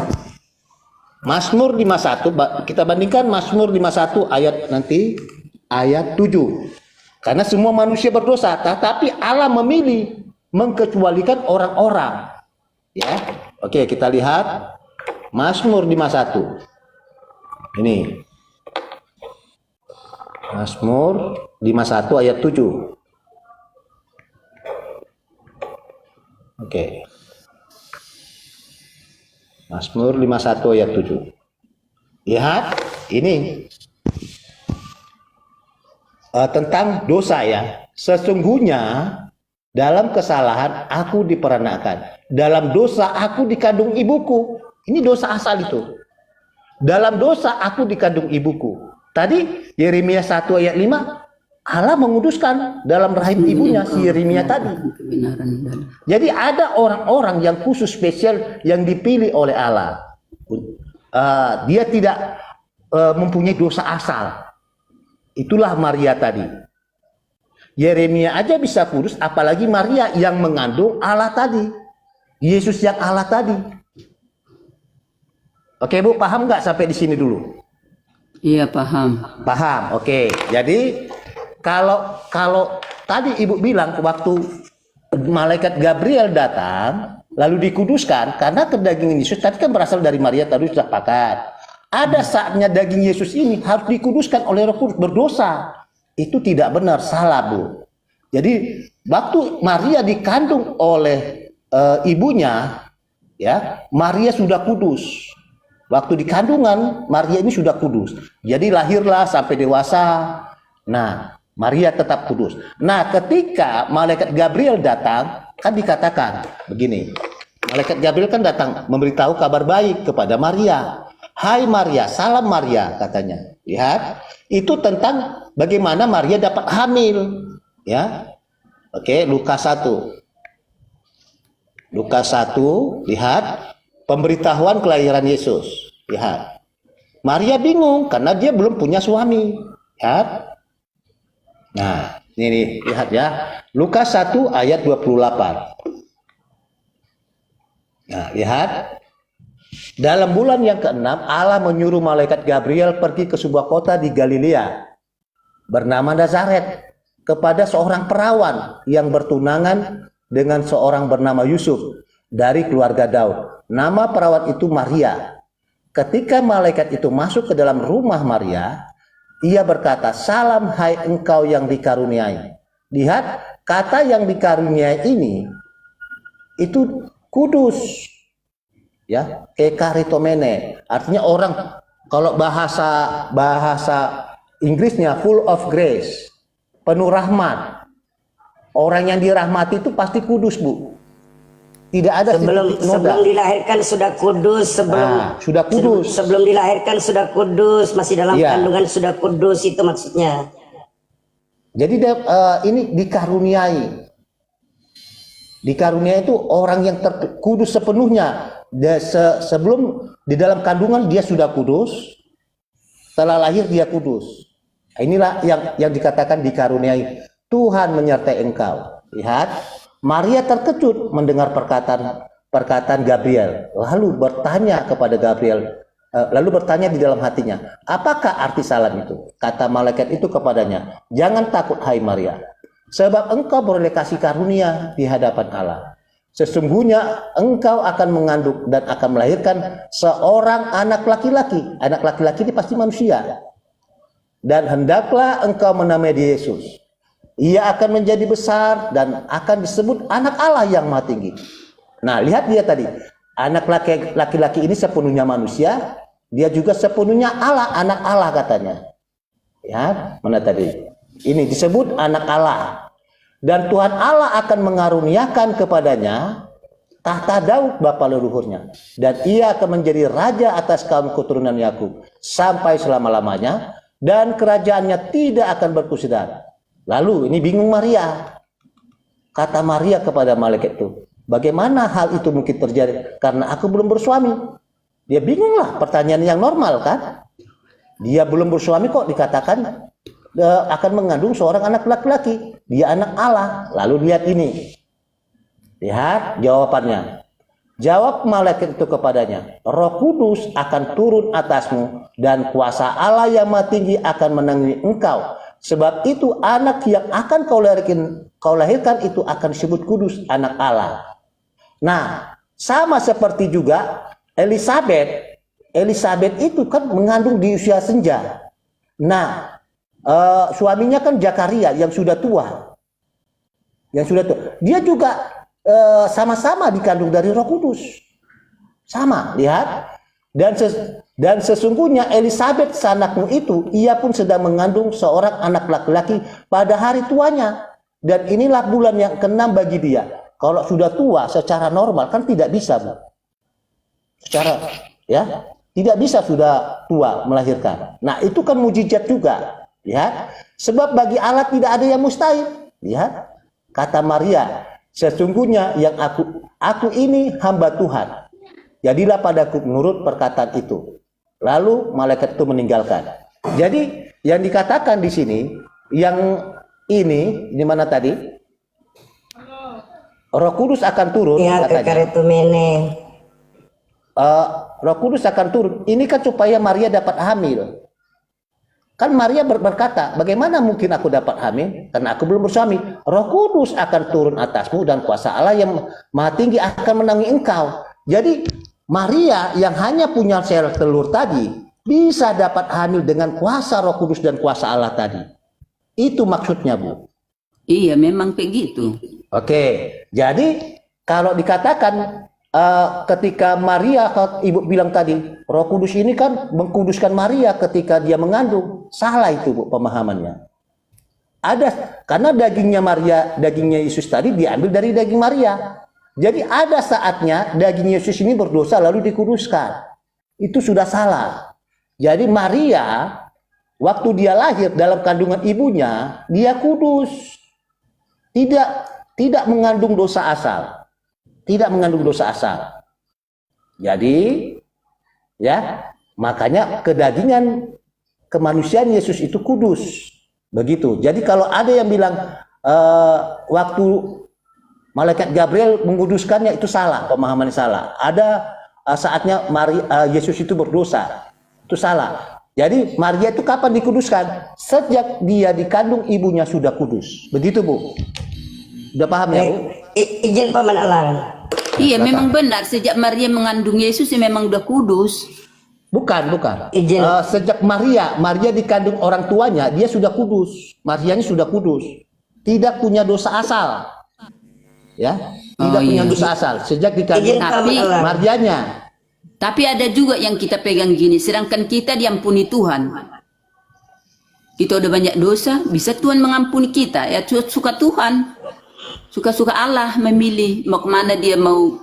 Mazmur 51, kita bandingkan Mazmur 51 ayat 7. Karena semua manusia berdosa, tetapi Allah memilih mengkecualikan orang-orang. Ya. Oke, kita lihat Mazmur 51. Ini. Mazmur 51 ayat 7. Oke. Mazmur 51 ayat 7. Lihat, ini tentang dosa ya. Sesungguhnya dalam kesalahan aku diperanakan, dalam dosa aku dikandung ibuku. Ini dosa asal itu. Dalam dosa aku dikandung ibuku. Tadi Yeremia 1 ayat 5, Allah menguduskan dalam rahim ibunya si Yeremia tadi. Jadi ada orang-orang yang khusus spesial yang dipilih oleh Allah. Dia tidak mempunyai dosa asal. Itulah Maria tadi. Yeremia aja bisa kudus, apalagi Maria yang mengandung Allah tadi. Yesus yang Allah tadi. Oke Bu, paham nggak sampai di sini dulu? Iya, paham. Paham. Oke. Jadi kalau tadi Ibu bilang waktu malaikat Gabriel datang lalu dikuduskan karena kedagingan Yesus tadi kan berasal dari Maria, tadi sudah sepakat. Ada saatnya daging Yesus ini harus dikuduskan oleh Roh Kudus, berdosa. Itu tidak benar, salah Bu. Jadi waktu Maria dikandung oleh ibunya, ya Maria sudah kudus. Waktu di kandungan Maria ini sudah kudus. Jadi lahirlah sampai dewasa. Nah, Maria tetap kudus. Nah, ketika malaikat Gabriel datang, kan dikatakan begini. Malaikat Gabriel kan datang memberitahu kabar baik kepada Maria. Hai Maria, salam Maria katanya. Lihat, itu tentang bagaimana Maria dapat hamil. Ya. Oke, Lukas 1. Lukas 1, lihat. Pemberitahuan kelahiran Yesus. Lihat. Maria bingung karena dia belum punya suami. Lihat. Nah, ini lihat ya. Lukas 1 ayat 28. Nah, lihat. Dalam bulan yang ke-6, Allah menyuruh malaikat Gabriel pergi ke sebuah kota di Galilea bernama Nazaret kepada seorang perawan yang bertunangan dengan seorang bernama Yusuf dari keluarga Daud. Nama perawan itu Maria. Ketika malaikat itu masuk ke dalam rumah Maria, ia berkata, salam hai engkau yang dikaruniai. Lihat, kata yang dikaruniai ini itu kudus. Ya, ekaritomene. Artinya orang, kalau bahasa Inggrisnya full of grace, penuh rahmat. Orang yang dirahmati itu pasti kudus, Bu. Tidak ada Sebelum sedikit noda. sebelum dilahirkan sudah kudus, Sudah kudus. sebelum dilahirkan sudah kudus, masih dalam Iya. kandungan sudah kudus, itu maksudnya. Jadi ini dikaruniai. Dikaruniai itu orang yang kudus sepenuhnya. Sebelum di dalam kandungan dia sudah kudus, setelah lahir dia kudus. Inilah yang dikatakan dikaruniai. Tuhan menyertai engkau. Lihat, Maria terkejut mendengar perkataan Gabriel. Lalu bertanya kepada Gabriel, lalu bertanya di dalam hatinya, apakah arti salam itu? Kata malaikat itu kepadanya, jangan takut hai Maria, sebab engkau beroleh kasih karunia di hadapan Allah. Sesungguhnya engkau akan mengandung dan akan melahirkan seorang anak laki-laki. Anak laki-laki ini pasti manusia. Dan hendaklah engkau menamai dia Yesus. Ia akan menjadi besar dan akan disebut anak Allah yang maha tinggi. Nah, lihat dia tadi. Anak laki-laki ini sepenuhnya manusia. Dia juga sepenuhnya Allah, anak Allah katanya. Ya, mana tadi? Ini disebut anak Allah. Dan Tuhan Allah akan mengaruniakan kepadanya tahta Daud bapa leluhurnya. Dan ia akan menjadi raja atas kaum keturunan Yakub sampai selama-lamanya. Dan kerajaannya tidak akan berkusudara. Lalu ini bingung Maria. Kata Maria kepada malaikat itu, bagaimana hal itu mungkin terjadi? Karena aku belum bersuami. Dia bingung lah, pertanyaan yang normal kan? Dia belum bersuami kok dikatakan akan mengandung seorang anak laki-laki. Dia anak Allah. Lalu lihat ini. Lihat jawabannya. Jawab malaikat itu kepadanya, Roh Kudus akan turun atasmu dan kuasa Allah yang maha tinggi akan menangani engkau. Sebab itu anak yang akan kau lahirkan itu akan disebut kudus, anak Allah. Nah, sama seperti juga Elizabeth. Elizabeth itu kan mengandung di usia senja. Nah, suaminya kan Zakaria yang sudah tua. Dia juga sama-sama dikandung dari Roh Kudus. Sama, lihat. Dan sesungguhnya Elizabeth sanakmu itu, ia pun sedang mengandung seorang anak laki-laki pada hari tuanya. Dan inilah bulan yang ke-6 bagi dia. Kalau sudah tua secara normal kan tidak bisa, Bu. Tidak bisa sudah tua melahirkan. Nah, itu kan mujizat juga, ya. Sebab bagi Allah tidak ada yang mustahil. Lihat, kata Maria, sesungguhnya yang aku ini hamba Tuhan. Jadilah padaku menurut perkataan itu. Lalu malaikat itu meninggalkan. Jadi yang dikatakan di sini, yang ini di mana tadi? Roh Kudus akan turun. Ya, kekaretumene. Roh Kudus akan turun. Ini kan supaya Maria dapat hamil. Kan Maria berkata, bagaimana mungkin aku dapat hamil? Karena aku belum bersuami. Roh Kudus akan turun atasmu dan kuasa Allah yang maha tinggi akan menangani engkau. Jadi Maria yang hanya punya sel telur tadi bisa dapat hamil dengan kuasa Roh Kudus dan kuasa Allah tadi. Itu maksudnya, Bu. Iya, memang begitu. Oke, jadi kalau dikatakan ketika Maria, Ibu bilang tadi, Roh Kudus ini kan mengkuduskan Maria ketika dia mengandung. Salah itu, Bu, pemahamannya. Karena dagingnya Yesus tadi diambil dari daging Maria. Jadi ada saatnya daging Yesus ini berdosa lalu dikuduskan. Itu sudah salah. Jadi Maria, waktu dia lahir dalam kandungan ibunya, dia kudus. Tidak mengandung dosa asal. Tidak mengandung dosa asal. Jadi, ya, makanya kedagingan kemanusiaan Yesus itu kudus. Begitu. Jadi kalau ada yang bilang waktu malaikat Gabriel menguduskannya, itu salah, pemahamannya salah. Ada saatnya Yesus itu berdosa. Itu salah. Jadi Maria itu kapan dikuduskan? Sejak dia dikandung ibunya sudah kudus. Begitu, Bu. Udah paham ya, Bu? Izin Paman Alang. Iya, memang benar. Sejak Maria mengandung Yesus, ya memang udah kudus. Bukan. Izin. Sejak Maria dikandung orang tuanya, dia sudah kudus. Marianya sudah kudus. Tidak punya dosa asal. Ya, tidak punya dosa asal. Sejak dikandung Marianya. Tapi ada juga yang kita pegang gini, sedangkan kita diampuni Tuhan. Kita udah banyak dosa, bisa Tuhan mengampuni kita. Ya suka Tuhan. Suka-suka Allah memilih mau kemana dia mau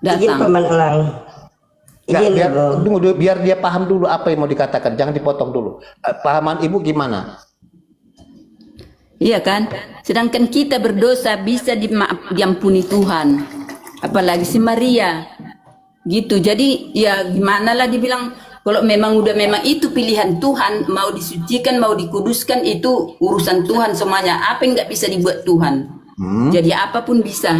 Izin datang. Paman Elang. Nggak, Izin biar, Ibu. tunggu dulu, biar dia paham dulu apa yang mau dikatakan, jangan dipotong dulu. Pahaman ibu gimana? Iya kan? Sedangkan kita berdosa bisa diampuni Tuhan. Apalagi si Maria. Gitu. Jadi ya gimana lah dibilang, kalau memang memang itu pilihan Tuhan, mau disucikan, mau dikuduskan, itu urusan Tuhan semuanya. Apa yang nggak bisa dibuat Tuhan? Jadi apapun bisa.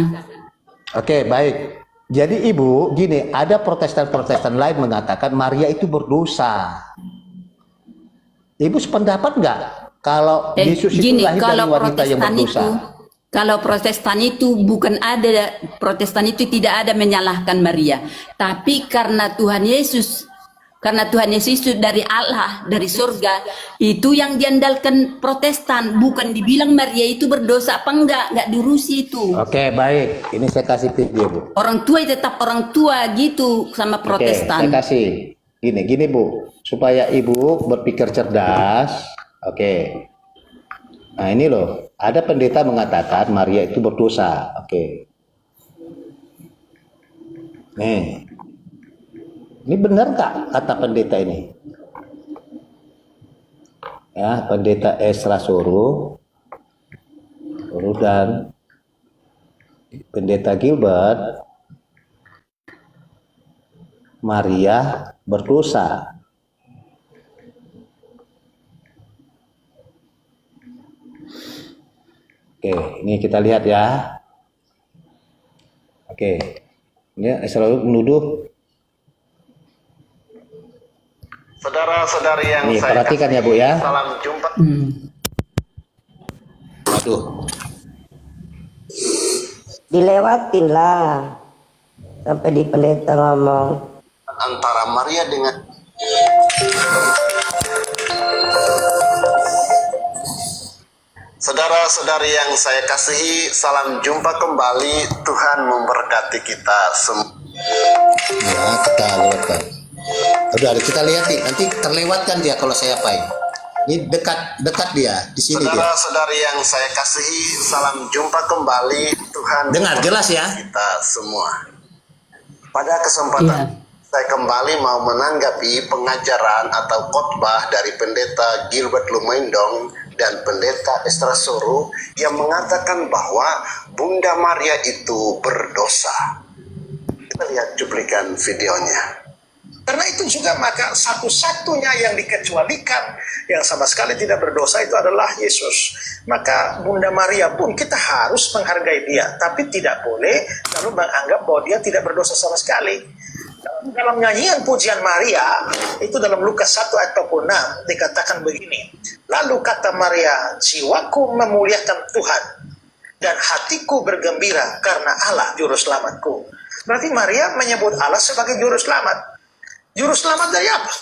Oke, baik. Jadi ibu, gini, ada protestan-protestan lain mengatakan Maria itu berdosa. Ibu sependapat nggak kalau Yesus itu Gini, lahir dari kalau wanita yang Protestan berdosa? itu, kalau Protestan itu bukan ada, Protestan itu tidak ada menyalahkan Maria, tapi karena Tuhan Yesus itu dari Allah, dari surga, itu yang diandalkan Protestan, bukan dibilang Maria itu berdosa apa enggak diurusi itu. Oke, baik. Ini saya kasih tip dia, Bu. Orang tua tetap orang tua gitu sama Oke, Protestan. saya kasih. Gini Bu, supaya ibu berpikir cerdas. Oke. Nah ini loh, ada pendeta mengatakan Maria itu berdosa. Oke. Nih, ini benar nggak kata pendeta ini? Ya, pendeta Ezra Soru dan pendeta Gilbert, Maria berdosa. Oke, ini kita lihat ya. Oke, ini selalu menuduh. Saudara-saudari yang Nih, saya perhatikan kasih, ya, Bu, ya. salam jumpa. Waduh, Dilewatin lah sampai di pendeta ngomong. Antara Maria dengan saudara-saudari yang saya kasihi, salam jumpa kembali. Tuhan memberkati kita semua. ya kita lewatkan. Udah, kita lihat nih, nanti terlewatkan dia kalau saya apain. Ini dekat dia di sini dia. Saudara-saudari yang saya kasihi, salam jumpa kembali. Tuhan Dengar jelas ya. kita semua. Pada kesempatan saya kembali mau menanggapi pengajaran atau khotbah dari pendeta Gilbert Lumendong dan pendeta Ezra Soru yang mengatakan bahwa Bunda Maria itu berdosa. Kita lihat cuplikan videonya. Karena itu juga maka satu-satunya yang dikecualikan yang sama sekali tidak berdosa itu adalah Yesus. Maka Bunda Maria pun kita harus menghargai dia, tapi tidak boleh lalu menganggap bahwa dia tidak berdosa sama sekali. Dalam nyanyian pujian Maria itu dalam Lukas 1 ayat 26 dikatakan begini. Lalu kata Maria, jiwaku memuliakan Tuhan dan hatiku bergembira karena Allah juru selamatku. Berarti Maria menyebut Allah sebagai juru selamat. Juru selamat dari apa?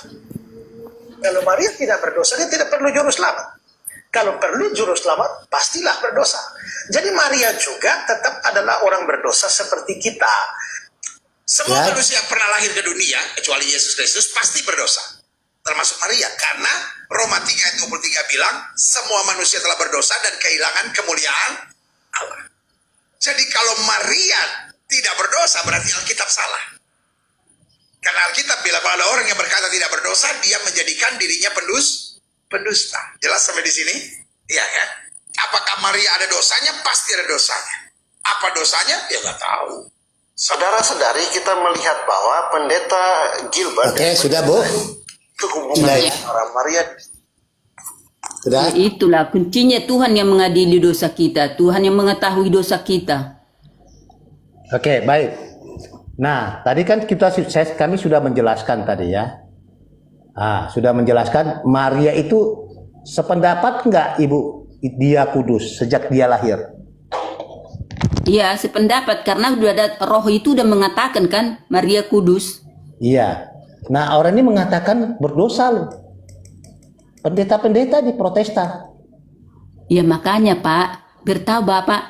Kalau Maria tidak berdosa, dia tidak perlu juru selamat. Kalau perlu juru selamat, pastilah berdosa. Jadi Maria juga tetap adalah orang berdosa seperti kita. Semua manusia yang pernah lahir ke dunia, kecuali Yesus Kristus, pasti berdosa. Termasuk Maria. Karena Roma 3 ayat 23 bilang, semua manusia telah berdosa dan kehilangan kemuliaan Allah. Jadi kalau Maria tidak berdosa, berarti Alkitab salah. Karena Alkitab bilang kalau ada orang yang berkata tidak berdosa, dia menjadikan dirinya pendusta. Jelas sampai di sini? Iya kan? Apakah Maria ada dosanya? Pasti ada dosanya. Apa dosanya? Ya nggak tahu. Saudara-saudari, kita melihat bahwa pendeta Gilbert. Oke, sudah Bu. Hubungan antara Maria. Sudah. Ya, itulah kuncinya, Tuhan yang mengadili dosa kita, Tuhan yang mengetahui dosa kita. Oke, baik. Nah, tadi kan kami sudah menjelaskan tadi ya. Sudah menjelaskan Maria itu sependapat enggak Ibu dia kudus sejak dia lahir? Iya, sependapat karena udah ada roh itu udah mengatakan kan Maria kudus. Iya. Nah, orang ini mengatakan berdosa loh. Pendeta-pendeta di Protestan. Ya makanya Pak, bertahu Bapak,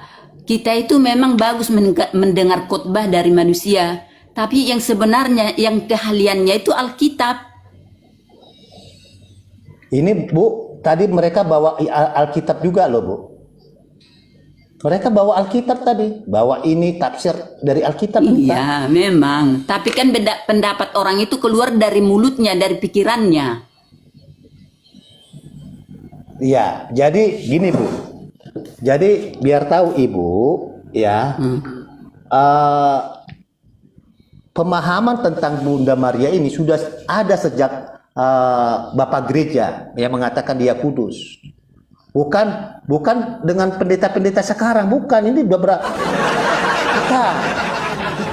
kita itu memang bagus mendengar khotbah dari manusia, tapi yang sebenarnya yang keahliannya itu Alkitab. Ini Bu, tadi mereka bawa Alkitab juga loh Bu. Mereka bawa Alkitab tadi, bawa ini tafsir dari Alkitab. Iya, memang. Tapi kan beda pendapat orang itu keluar dari mulutnya, dari pikirannya. Iya, jadi gini Bu. Jadi biar tahu Ibu, ya, pemahaman tentang Bunda Maria ini sudah ada sejak Bapak Gereja yang mengatakan dia kudus. Bukan dengan pendeta-pendeta sekarang, bukan, ini udah berapa?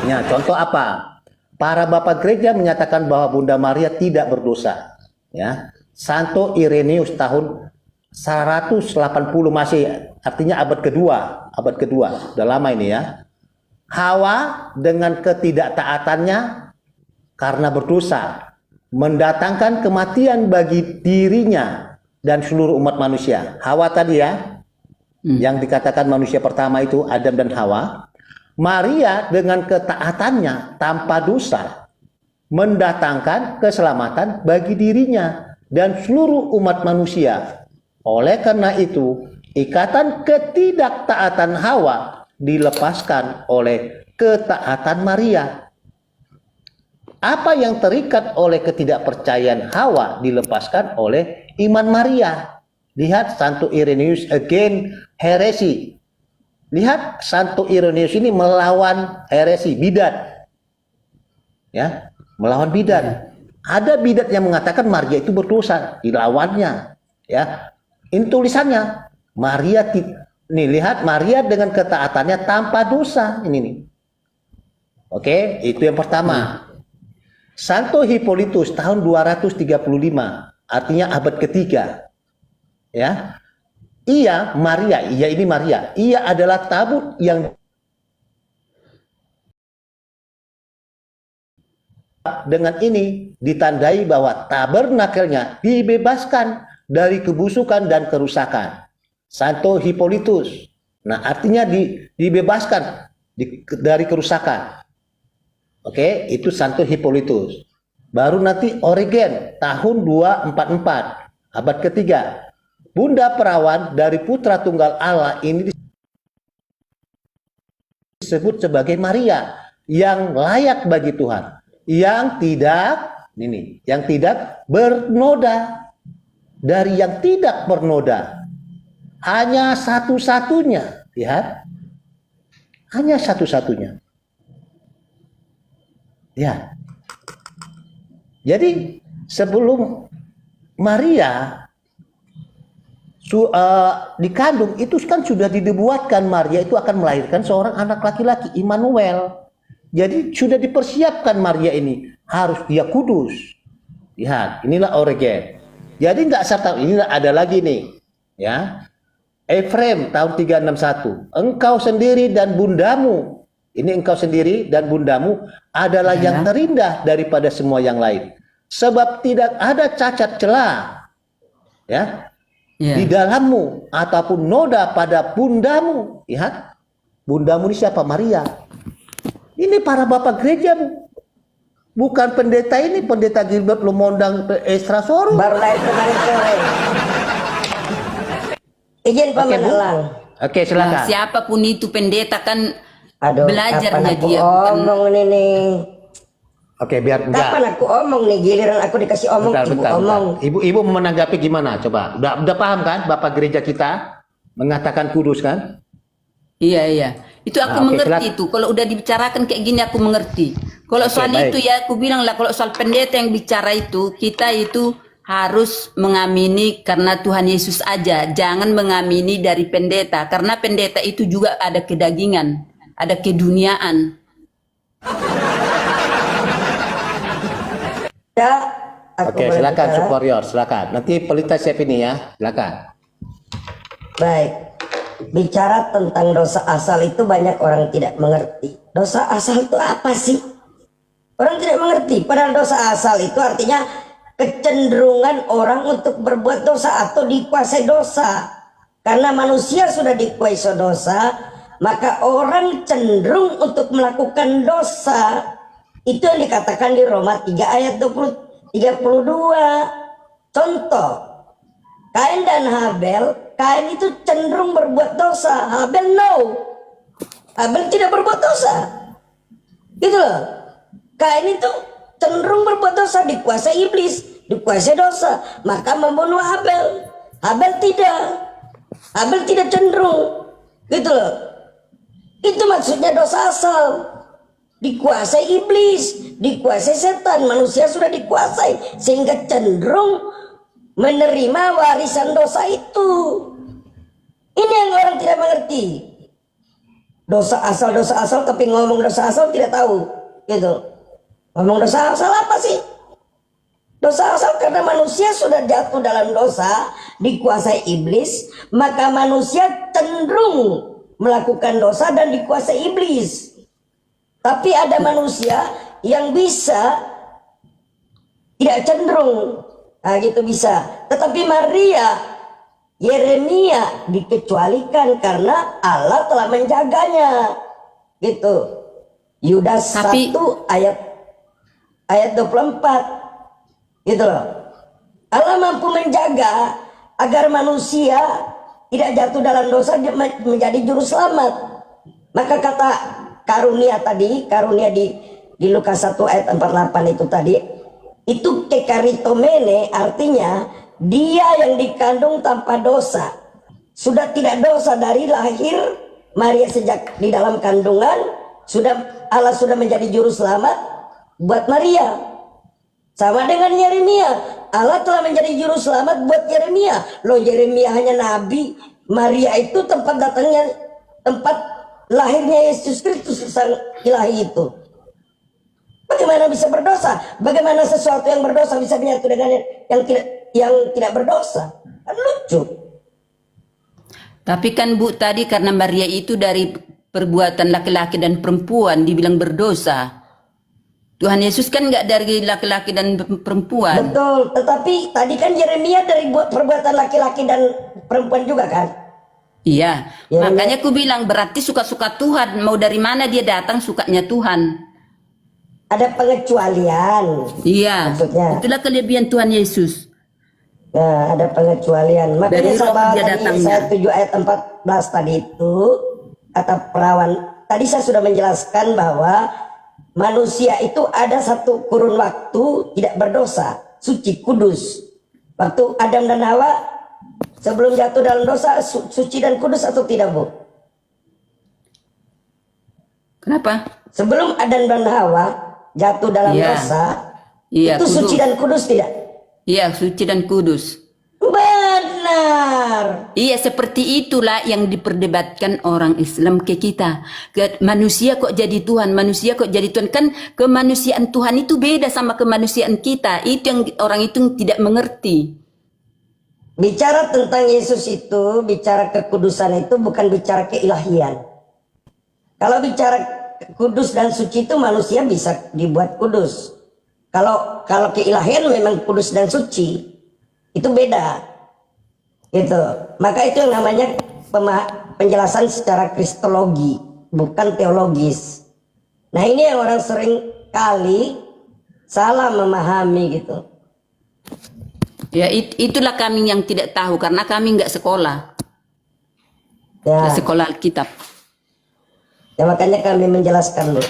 Ya, contoh apa? Para bapak gereja menyatakan bahwa Bunda Maria tidak berdosa. Ya, Santo Irenaeus tahun 180 masih, artinya abad kedua, udah lama ini ya. Hawa dengan ketidaktaatannya karena berdosa mendatangkan kematian bagi dirinya dan seluruh umat manusia. Hawa tadi ya, yang dikatakan manusia pertama itu Adam dan Hawa. Maria dengan ketaatannya tanpa dosa mendatangkan keselamatan bagi dirinya dan seluruh umat manusia. Oleh karena itu, ikatan ketidaktaatan Hawa dilepaskan oleh ketaatan Maria. Apa yang terikat oleh ketidakpercayaan Hawa dilepaskan oleh iman Maria. Lihat Santo Irenaeus again heresi. Lihat Santo Irenaeus ini melawan heresi bidat. Ya, melawan bidat. Ada bidat yang mengatakan Maria itu berdosa, dilawannya. Ya. Ini tulisannya Maria nih, lihat Maria dengan ketaatannya tanpa dosa. Ini nih. Oke, itu yang pertama. Santo Hippolytus tahun 235, artinya abad ketiga. Ya. Maria adalah tabut yang dengan ini ditandai bahwa tabernakelnya dibebaskan dari kebusukan dan kerusakan. Santo Hippolytus. Nah, artinya dibebaskan dari kerusakan. Oke, itu Santo Hippolytus. Baru nanti Origen tahun 244, abad ketiga. Bunda perawan dari putra tunggal Allah ini disebut sebagai Maria yang layak bagi Tuhan, yang tidak bernoda. Dari yang tidak bernoda, hanya satu-satunya, lihat, hanya satu-satunya. Ya. Jadi sebelum Maria dikandung itu kan sudah dibuatkan Maria itu akan melahirkan seorang anak laki-laki, Immanuel. Jadi sudah dipersiapkan Maria ini harus dia kudus. Lihat, inilah Origen. Jadi nggak serta ini ada lagi nih, ya. Efrem tahun 361. Engkau sendiri dan bundamu. Ini engkau sendiri dan bundamu adalah yang terindah daripada semua yang lain. Sebab tidak ada cacat celah, ya, di dalammu ataupun noda pada bundamu. Lihat, bundamu ini siapa? Maria. Ini para bapak gereja, Bu. Bukan pendeta ini, pendeta Gilbert Lumondang Estrasoru. Baru lahir kemarin sore. Izin pemenelang. Oke, silakan. Nah, siapapun itu pendeta kan Aduh, belajarnya kapan aku dia. omong nih. Oke, biar enggak. Kapan aku omong nih, giliran aku dikasih omong, omong. Ibu mau menanggapi gimana? Coba. Udah paham kan Bapak gereja kita mengatakan kudus kan? Iya. Itu aku mengerti itu. Kalau udah dibicarakan kayak gini aku mengerti. Kalau soal itu ya aku bilang lah, kalau soal pendeta yang bicara itu, kita itu harus mengamini karena Tuhan Yesus aja. Jangan mengamini dari pendeta. Karena pendeta itu juga ada kedagingan, ada keduniaan. Ya, Oke, silakan superior, silakan. Nanti pelita siap ini ya, silakan. Baik. Bicara tentang dosa asal itu banyak orang tidak mengerti. Dosa asal itu apa sih? Orang tidak mengerti. Padahal dosa asal itu artinya kecenderungan orang untuk berbuat dosa atau dikuasai dosa. Karena manusia sudah dikuasai dosa, maka orang cenderung untuk melakukan dosa. Itu yang dikatakan di Roma 3 ayat 32. Contoh, Kain dan Habel, Kain itu cenderung berbuat dosa, Habel no. Habel tidak berbuat dosa. Gitu loh. Kain itu cenderung berbuat dosa, dikuasai iblis, dikuasai dosa, maka membunuh Habel. Habel tidak cenderung. Gitu loh. Itu maksudnya dosa asal. Dikuasai iblis, dikuasai setan, manusia sudah dikuasai sehingga cenderung menerima warisan dosa itu. Ini yang orang tidak mengerti. Dosa asal, tapi ngomong dosa asal tidak tahu. Gitu. Ngomong dosa asal apa sih? Dosa asal karena manusia sudah jatuh dalam dosa, dikuasai iblis, maka manusia cenderung melakukan dosa dan dikuasai iblis. Tapi ada manusia yang bisa tidak cenderung, nah gitu bisa. Tetapi Maria, Yeremia dikecualikan karena Allah telah menjaganya. Gitu. Yudas 1 ayat 24. Gitu loh. Allah mampu menjaga agar manusia tidak jatuh dalam dosa, menjadi juru selamat. Maka kata karunia tadi, karunia di Lukas 1 ayat 48 itu tadi, itu kekaritomene, artinya dia yang dikandung tanpa dosa, sudah tidak dosa dari lahir. Maria sejak di dalam kandungan Allah sudah menjadi juru selamat buat Maria. Sama dengan Yeremia, Allah telah menjadi juru selamat buat Yeremia. Loh, Yeremia hanya nabi, Maria itu tempat lahirnya Yesus Kristus, sang ilahi itu. Bagaimana bisa berdosa? Bagaimana sesuatu yang berdosa bisa menyatu dengan yang tidak berdosa? Kan lucu. Tapi kan Bu tadi karena Maria itu dari perbuatan laki-laki dan perempuan dibilang berdosa. Tuhan Yesus kan nggak dari laki-laki dan perempuan. Betul, tetapi tadi kan Yeremia dari perbuatan laki-laki dan perempuan juga kan? Iya, Yeremia. makanya aku bilang berarti suka-suka Tuhan. Mau dari mana dia datang, sukanya Tuhan. Ada pengecualian. Iya, maksudnya. itulah kelebihan Tuhan Yesus. Nah, ada pengecualian. Makanya Dari roh dia tadi datangnya. saya 7 ayat 14 tadi itu kata perawan. Tadi saya sudah menjelaskan bahwa manusia itu ada satu kurun waktu tidak berdosa, suci, kudus. Waktu Adam dan Hawa sebelum jatuh dalam dosa, suci dan kudus atau tidak, Bu? Kenapa? Sebelum Adam dan Hawa jatuh dalam dosa, Iya, itu kudus. suci dan kudus tidak? Iya, suci dan kudus. Benar. Iya, seperti itulah yang diperdebatkan orang Islam ke kita. Manusia kok jadi Tuhan, manusia kok jadi Tuhan. Kan kemanusiaan Tuhan itu beda sama kemanusiaan kita. Itu yang orang itu tidak mengerti. Bicara tentang Yesus itu, bicara kekudusan itu bukan bicara keilahian. Kalau bicara kudus dan suci itu manusia bisa dibuat kudus. Kalau keilahian memang kudus dan suci, itu beda. Gitu. Maka itu yang namanya penjelasan secara kristologi, bukan teologis. Nah, ini yang orang sering kali salah memahami gitu. Ya, itulah kami yang tidak tahu karena kami nggak sekolah. Ya. Nggak sekolah Alkitab. Ya, makanya kami menjelaskan, Bu.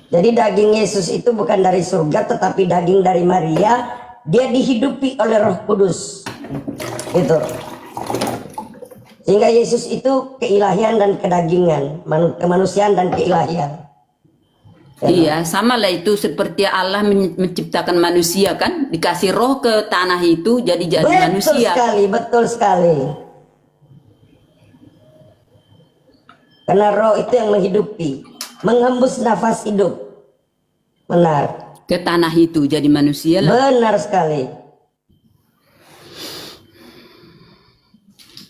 Jadi daging Yesus itu bukan dari surga tetapi daging dari Maria. Dia dihidupi oleh Roh Kudus. Gitu. Sehingga Yesus itu keilahian dan kedagingan, kemanusiaan dan keilahian. Ya. Iya, sama lah itu seperti Allah menciptakan manusia kan, dikasih roh ke tanah itu jadi manusia. Betul sekali. Karena roh itu yang menghidupi, menghembus nafas hidup. Benar. Ke tanah itu jadi manusia lah. Benar sekali.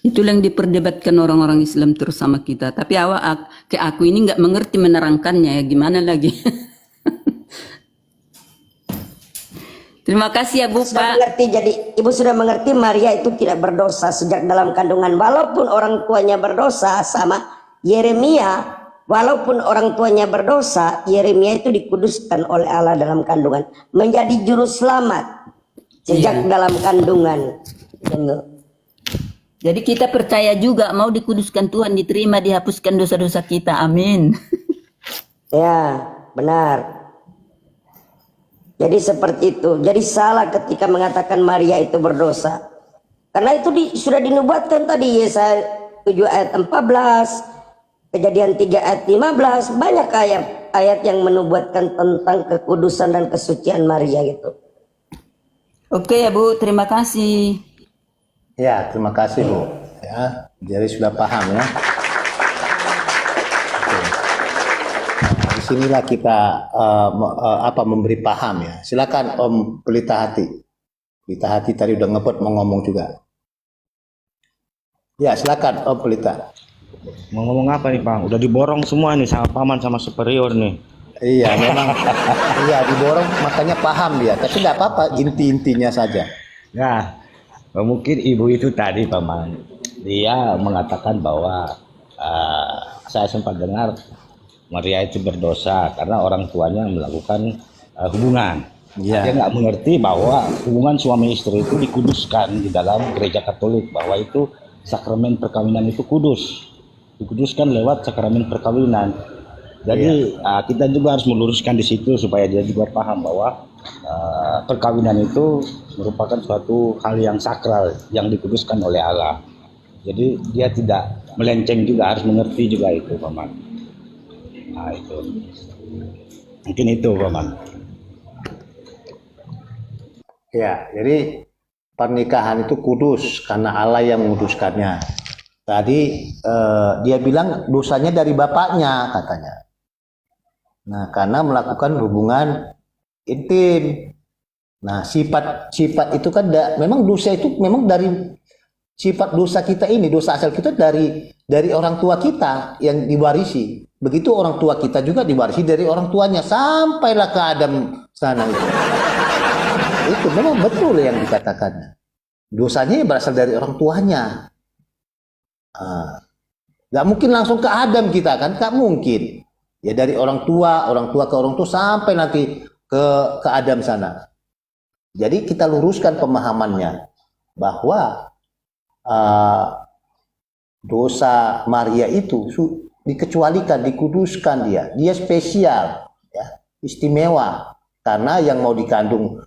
Itulah yang diperdebatkan orang-orang Islam terus sama kita. Tapi aku ini nggak mengerti menerangkannya ya gimana lagi. Terima kasih ya Bu Sudah Pak. mengerti, jadi Ibu sudah mengerti Maria itu tidak berdosa sejak dalam kandungan. Walaupun orang tuanya berdosa sama Yeremia, walaupun orang tuanya berdosa, Yeremia itu dikuduskan oleh Allah dalam kandungan, menjadi juru selamat sejak dalam kandungan. Jadi kita percaya juga mau dikuduskan Tuhan, diterima, dihapuskan dosa-dosa kita. Amin. Ya, benar. Jadi seperti itu. Jadi salah ketika mengatakan Maria itu berdosa. Karena itu sudah dinubuatkan tadi Yesaya 7 ayat 14, Kejadian 3 ayat 15, banyak ayat yang menubuatkan tentang kekudusan dan kesucian Maria gitu. Oke ya Bu, terima kasih. Ya, terima kasih Bu. Ya, jadi sudah paham ya. Oke. Nah, disinilah kita memberi paham ya. Silakan Om Pelita Hati. Pelita Hati tadi udah ngepot mau ngomong juga. Ya, silakan Om Pelita. Mau ngomong apa nih Bang? Udah diborong semua nih sama paman sama superior nih. Iya, memang iya diborong makanya paham dia. Tapi nggak apa-apa, inti-intinya saja. Nah, mungkin ibu itu tadi paman, dia mengatakan bahwa saya sempat dengar Maria itu berdosa karena orang tuanya melakukan hubungan. Iya. Dia nggak mengerti bahwa hubungan suami istri itu dikuduskan di dalam gereja Katolik, bahwa itu sakramen perkawinan itu kudus, dikuduskan lewat sakramen perkawinan. Jadi kita juga harus meluruskan di situ supaya dia juga paham bahwa perkawinan itu merupakan suatu hal yang sakral yang dikuduskan oleh Allah. Jadi dia tidak melenceng juga, harus mengerti juga itu paman. Nah itu mungkin itu paman. Ya, jadi pernikahan itu kudus karena Allah yang menguduskannya. Tadi dia bilang dosanya dari bapaknya katanya. Nah, karena melakukan hubungan intim. Nah, sifat itu kan memang dosa itu memang dari sifat dosa kita ini, dosa asal kita dari orang tua kita yang diwarisi. Begitu orang tua kita juga diwarisi dari orang tuanya sampailah ke Adam sana. Itu memang betul yang dikatakannya. Dosanya berasal dari orang tuanya. Gak mungkin langsung ke Adam kita kan, gak mungkin. Ya dari orang tua ke orang tua sampai nanti ke Adam sana. Jadi kita luruskan pemahamannya bahwa dosa Maria itu dikecualikan, dikuduskan dia spesial, ya, istimewa karena yang mau dikandung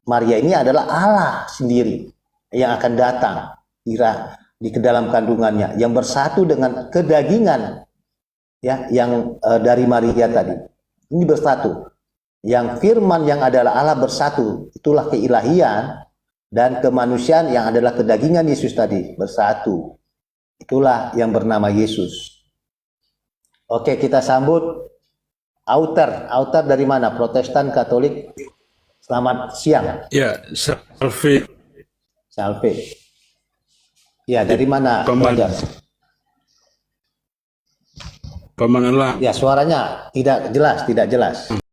Maria ini adalah Allah sendiri yang akan datang di dalam kandungannya yang bersatu dengan kedagingan. Ya, yang dari Maria tadi ini bersatu, yang firman yang adalah Allah bersatu, itulah keilahian, dan kemanusiaan yang adalah kedagingan Yesus tadi bersatu, itulah yang bernama Yesus. Oke, kita sambut Auter dari mana? Protestan, Katolik. Selamat siang. Ya, Salve. Ya, dari mana? Paman Allah. Ya, suaranya tidak jelas.